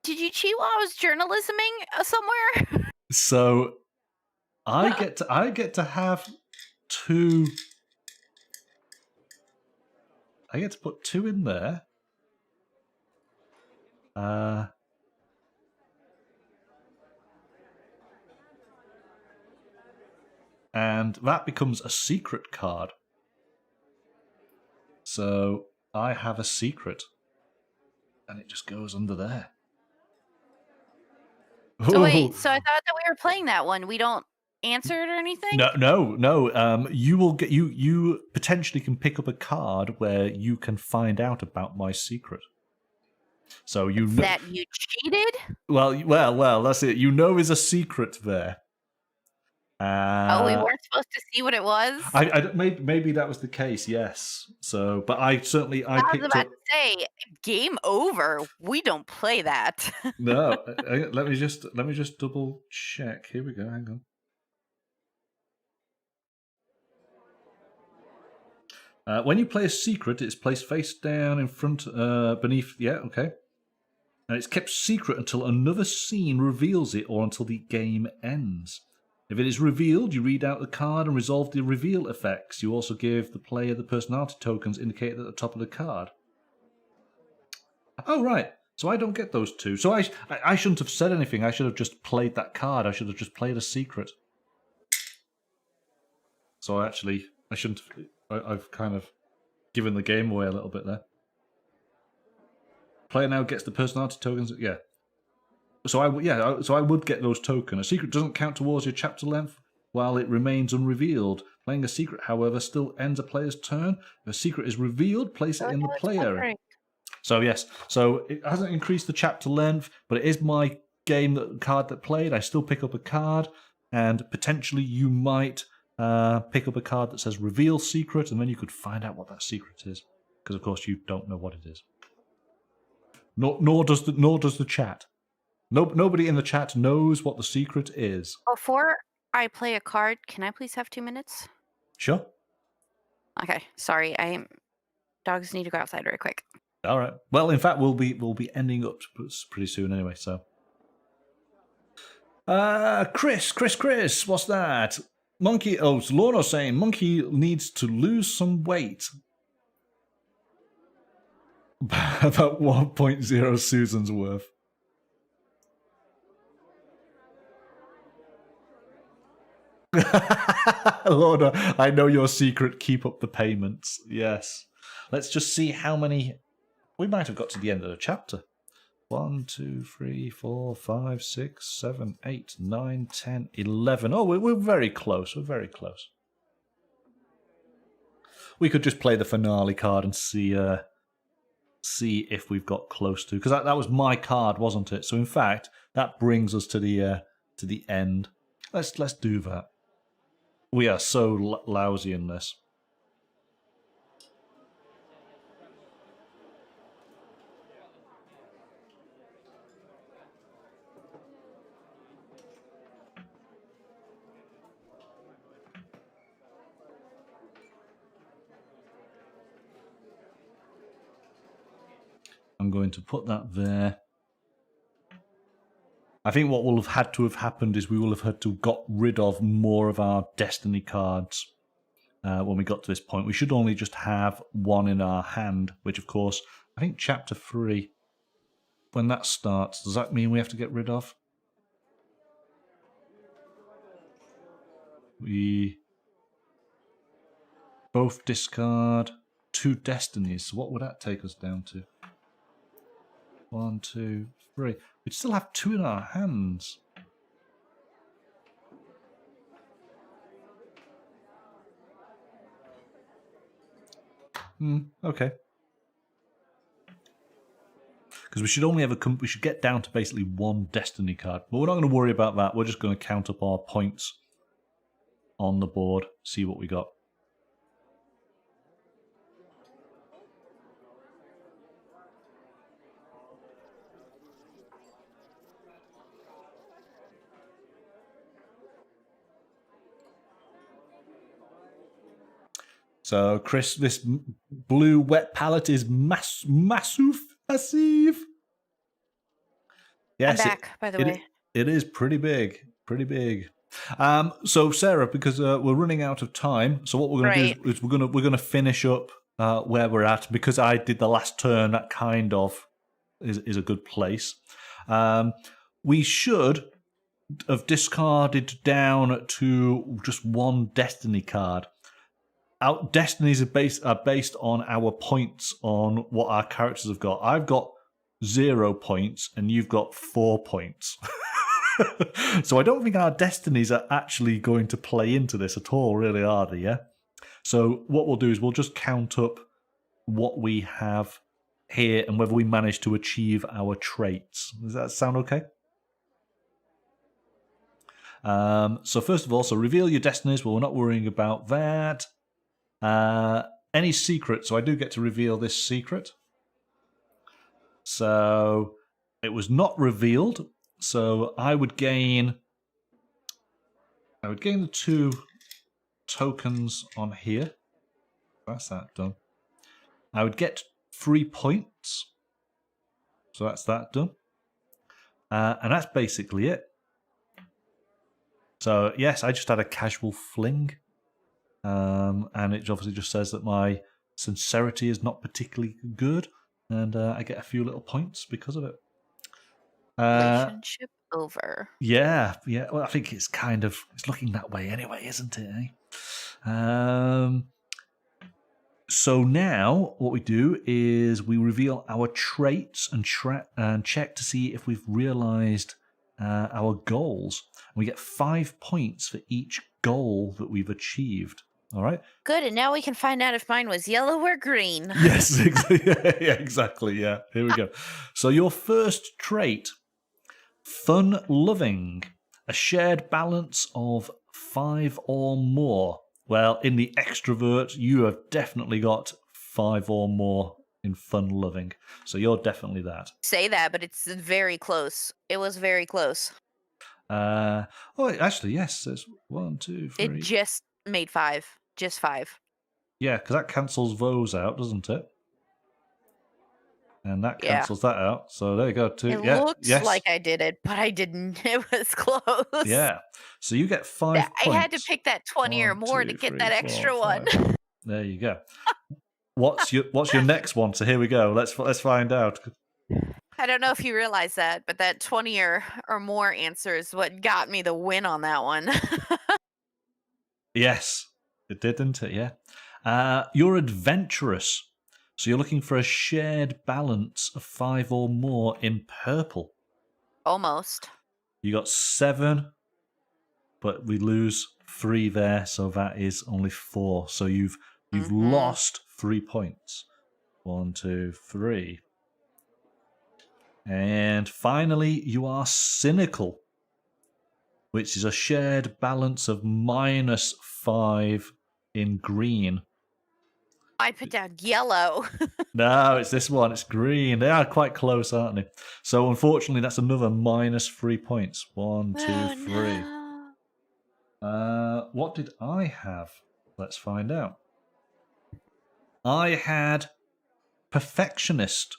did you cheat while I was journalisming somewhere? So I get to have 2. I get to put 2 in there. And that becomes a secret card. So I have a secret. And it just goes under there. So wait, so I thought that we were playing that one. We don't answer it or anything? No. You will get you potentially can pick up a card where you can find out about my secret. So you know that you cheated? Well, that's it. You know there's a secret there. We weren't supposed to see what it was? Maybe that was the case, yes. So, but I was about to say, game over. We don't play that. No, let me just double check. Here we go. Hang on. When you play a secret, it's placed face down in front, beneath. Yeah, okay. And it's kept secret until another scene reveals it, or until the game ends. If it is revealed, you read out the card and resolve the reveal effects. You also give the player the personality tokens indicated at the top of the card. Oh, right. So I don't get those 2. So I shouldn't have said anything. I should have just played that card. I should have just played a secret. So I shouldn't have... I've kind of given the game away a little bit there. Player now gets the personality tokens. Yeah. So I would get those tokens. A secret doesn't count towards your chapter length while it remains unrevealed. Playing a secret, however, still ends a player's turn. If a secret is revealed, place it in the play area. So yes, so it hasn't increased the chapter length, but it is my card that played. I still pick up a card, and potentially you might pick up a card that says reveal secret, and then you could find out what that secret is, because of course you don't know what it is. Nor does the chat. Nobody in the chat knows what the secret is. Before I play a card, can I please have 2 minutes? Sure. Okay, sorry. Dogs need to go outside right quick. All right. Well, in fact, we'll be ending up pretty soon anyway. So, Chris, what's that? Monkey. Oh, it's Lorna saying Monkey needs to lose some weight. About 1.0 Susan's worth. Lorna, I know your secret. Keep up the payments. Yes. Let's just see how many. We might have got to the end of the chapter. 1, 2, 3, 4, 5, 6, 7, 8, 9, 10, 11. Oh, we're very close. We're very close. We could just play the finale card and see if we've got close to, because that was my card, wasn't it? So in fact, that brings us to the end. Let's do that. We are so lousy in this. I'm going to put that there. I think what will have had to have happened is we will have had to got rid of more of our destiny cards when we got to this point. We should only just have one in our hand, which of course, I think chapter 3, when that starts, does that mean we have to get rid of? We both discard 2 destinies. So what would that take us down to? 1, 2, 3. We'd still have 2 in our hands. Okay. Because we should only have we should get down to basically 1 destiny card. But we're not going to worry about that. We're just going to count up our points on the board, see what we got. So, Chris, this blue wet palette is massive. Yes, I'm back, by the way. It is pretty big, pretty big. So, Sarah, because we're running out of time, so what we're going to do is we're going to finish up where we're at. Because I did the last turn, that kind of is a good place. We should have discarded down to just 1 destiny card. Our destinies are based on our points on what our characters have got. I've got 0 points and you've got 4 points. So I don't think our destinies are actually going to play into this at all, really, are they? Yeah. So what we'll do is we'll just count up what we have here and whether we manage to achieve our traits. Does that sound okay? So first of all, so reveal your destinies. Well, we're not worrying about that. Any secret, so I do get to reveal this secret. So it was not revealed, so I would gain the 2 tokens on here. That's that done. I would get 3 points. So that's that done. And that's basically it. So yes, I just had a casual fling. And it obviously just says that my sincerity is not particularly good, and I get a few little points because of it. Relationship over. Yeah. Well, I think it's it's looking that way anyway, isn't it? Eh? So now what we do is we reveal our traits and check to see if we've realised our goals. We get 5 points for each goal that we've achieved. All right. Good, and now we can find out if mine was yellow or green. Yes, exactly. Yeah, here we go. So your first trait, fun-loving, a shared balance of 5 or more. Well, in the extrovert, you have definitely got 5 or more in fun-loving. So you're definitely that. Say that, but it's very close. It was very close. Actually, yes. There's 1, 2, 3. It just made 5. Just 5. Yeah, because that cancels those out, doesn't it? And that cancels that out. So there you go. 2. It looks like I did it, but I didn't. It was close. Yeah. So you get 5 points. I had to pick that 20 or more to get that extra 1. There you go. What's your next one? So here we go. Let's find out. I don't know if you realize that, but that 20 or more answer is what got me the win on that one. Yes, it did, didn't it? Yeah. You're adventurous. So you're looking for a shared balance of 5 or more in purple. Almost. You got 7, but we lose 3 there, so that is only 4. So you've lost 3 points. 1, 2, 3. And finally, you are cynical, which is a shared balance of -5 in green. I put down yellow. No, it's this one. It's green. They are quite close, aren't they? So unfortunately, that's another -3 points. 1, 2, 3. No. What did I have? Let's find out. I had perfectionist.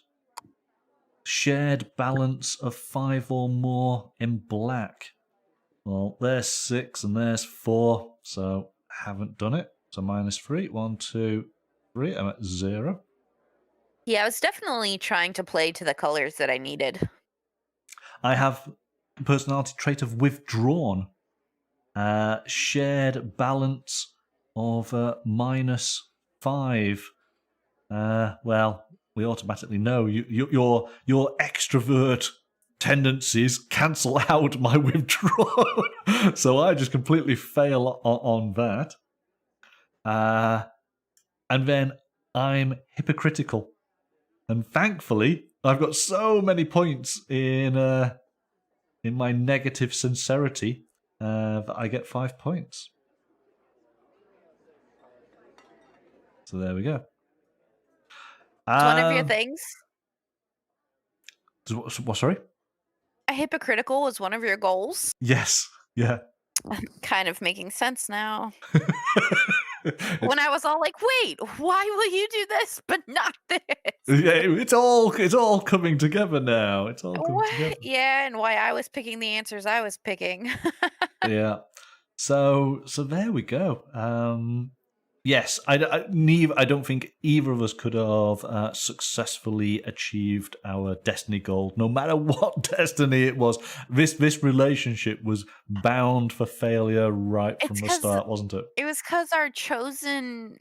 Shared balance of 5 or more in black. Well, there's 6 and there's 4, so haven't done it. So -3. 1, 2, 3. I'm at 0. Yeah, I was definitely trying to play to the colors that I needed. I have personality trait of withdrawn. Shared balance of -5. Well, we automatically know your extrovert tendencies cancel out my withdrawal, so I just completely fail on that. And then I'm hypocritical, and thankfully I've got so many points in my negative sincerity that I get 5 points. So there we go. It's one of your things. What? Sorry. A hypocritical was one of your goals. Yes. Yeah. Kind of making sense now. When I was all like, "Wait, why will you do this but not this?" Yeah, it's all coming together now. It's all coming together. Yeah, and why I was picking the answers I was picking. Yeah. So there we go. Yes, I don't think either of us could have successfully achieved our destiny goal, no matter what destiny it was. This relationship was bound for failure right from the start, wasn't it? It was because our chosen,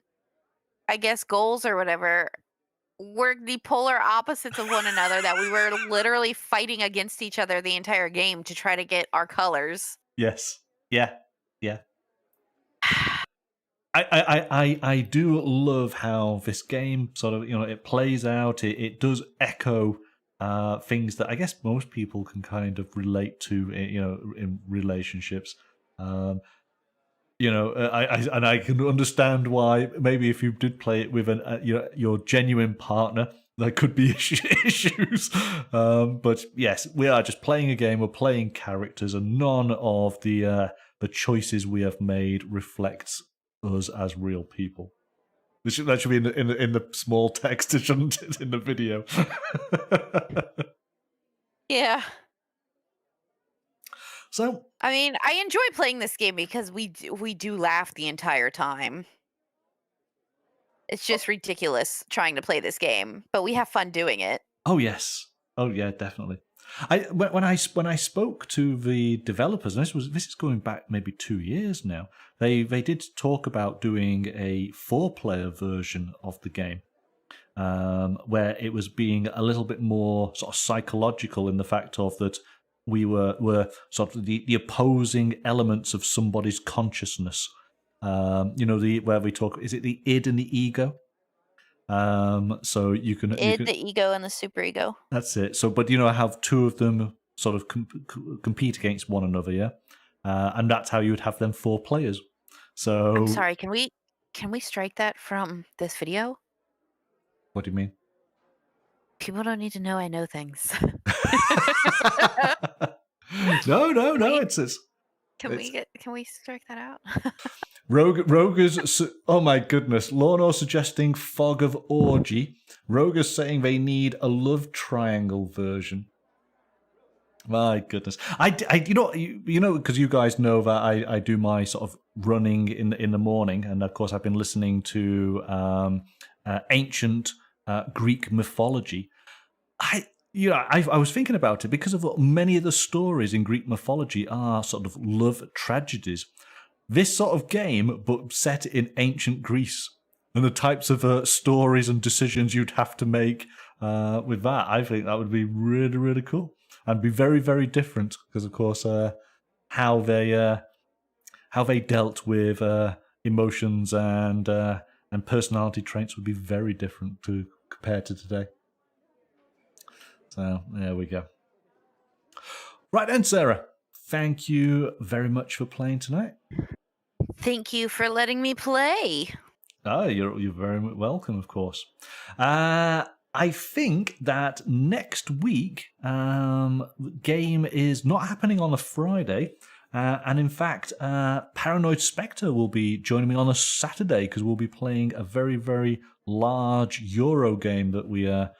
I guess, goals or whatever were the polar opposites of one another, that we were literally fighting against each other the entire game to try to get our colors. Yes. Yeah. I do love how this game sort of, it plays out. It does echo things that I guess most people can kind of relate to, in relationships. I can understand why maybe if you did play it with your genuine partner, there could be issues. But yes, we are just playing a game. We're playing characters, and none of the choices we have made reflects us as real people. That should be in the small text, shouldn't it, in the video? Yeah. So, I mean, I enjoy playing this game because we do laugh the entire time. It's just ridiculous trying to play this game, but we have fun doing it. oh yes, oh yeah, definitely. When I spoke to the developers, and this is going back maybe 2 years now. They did talk about doing a 4-player version of the game, where it was being a little bit more sort of psychological in the fact of that we were sort of the opposing elements of somebody's consciousness. Where we talk, is it the id and the ego? So you can The ego and the superego. That's it. So, but have 2 of them sort of compete against one another, yeah, and that's how you would have them 4 players. So, I'm sorry. Can we strike that from this video? What do you mean? People don't need to know I know things. No. Can we strike that out? Roger's, oh my goodness, Lorno suggesting Fog of Orgy. Roger's saying they need a love triangle version. My goodness, because you guys know that I do my sort of running in the morning, and of course I've been listening to ancient Greek mythology. I was thinking about it because of many of the stories in Greek mythology are sort of love tragedies. This sort of game, but set in ancient Greece, and the types of stories and decisions you'd have to make with that, I think that would be really, really cool and be very, very different because, of course, how they dealt with emotions and personality traits would be very different compared to today. So there we go. Right then, Sarah. Thank you very much for playing tonight. Thank you for letting me play. Oh, you're very welcome, of course. I think that next week, game is not happening on a Friday. And in fact, Paranoid Spectre will be joining me on a Saturday because we'll be playing a very, very large Euro game that we have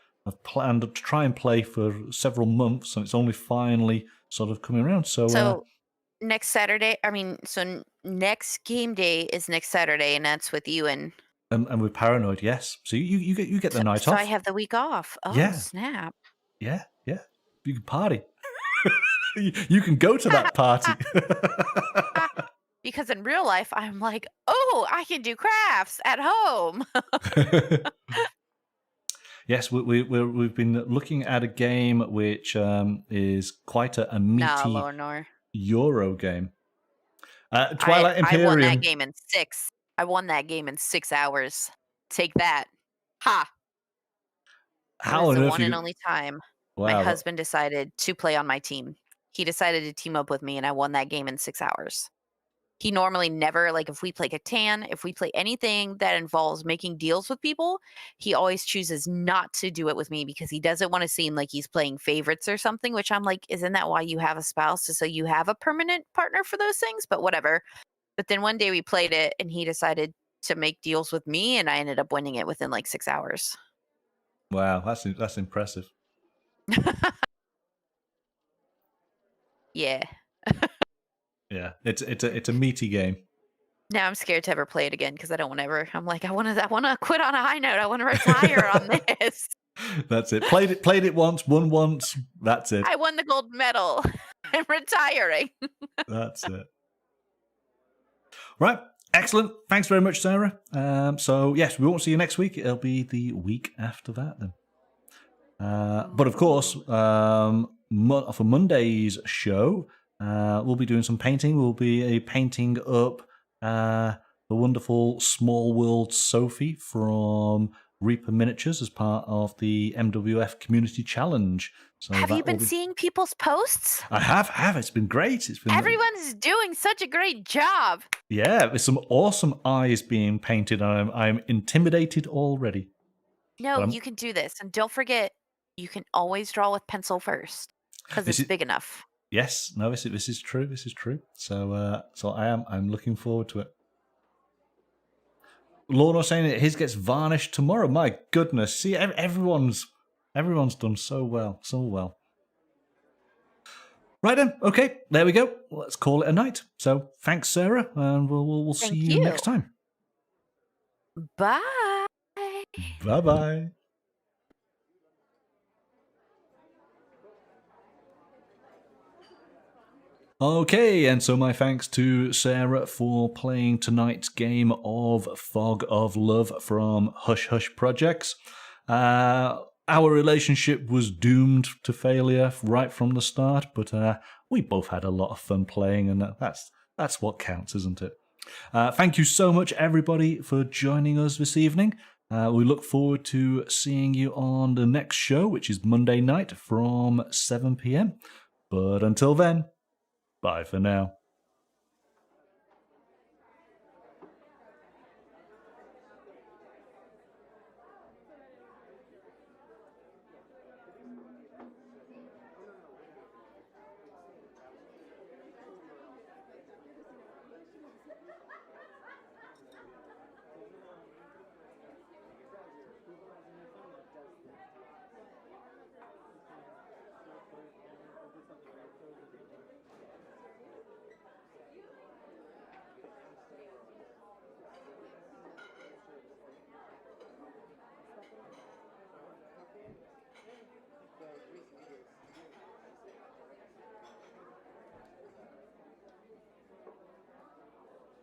planned to try and play for several months, and it's only finally sort of coming around. So next Saturday, next game day is next Saturday, and that's with you and with Paranoid, yes. So you get the night off. So I have the week off. Oh, yeah. Snap. Yeah. You can party. You can go to that party. Because in real life, I'm like, oh, I can do crafts at home. Yes, we've been looking at a game which is quite a meaty Euro game. Twilight Imperium. I won that game in 6. I won that game in 6 hours. Take that. Ha! How it was on the earth one and only time my husband decided to play on my team. He decided to team up with me, and I won that game in 6 hours. He normally never, like, if we play Catan, if we play anything that involves making deals with people, he always chooses not to do it with me because he doesn't want to seem like he's playing favorites or something, which I'm like, isn't that why you have a spouse? So you have a permanent partner for those things? But whatever. But then one day we played it, and he decided to make deals with me, and I ended up winning it within like 6 hours. Wow, that's impressive. Yeah. Yeah, it's a meaty game. Now I'm scared to ever play it again because I don't want to ever. I'm like, I want to quit on a high note. I want to retire on this. That's it. Played it once, won once. That's it. I won the gold medal. I'm retiring. That's it. Right. Excellent. Thanks very much, Sarah. So yes, we won't see you next week. It'll be the week after that then. But of course, for Monday's show, we'll be doing some painting. We'll be painting up the wonderful Small World Sophie from Reaper Miniatures as part of the MWF Community Challenge. So have you been seeing people's posts? I have. It's been great. Everyone's doing such a great job. Yeah, there's some awesome eyes being painted. I'm intimidated already. No, you can do this. And don't forget, you can always draw with pencil first because it's big enough. Yes, no, this is true. This is true. So I'm looking forward to it. Lorna saying that his gets varnished tomorrow. My goodness, see, everyone's done so well. Right then, okay, there we go. Let's call it a night. So thanks, Sarah, and we'll see you next time. Bye. Bye. Okay, and so my thanks to Sarah for playing tonight's game of Fog of Love from Hush Hush Projects. Our relationship was doomed to failure right from the start, but we both had a lot of fun playing, and that's what counts, isn't it? Thank you so much, everybody, for joining us this evening. We look forward to seeing you on the next show, which is Monday night from 7 p.m. But until then, bye for now.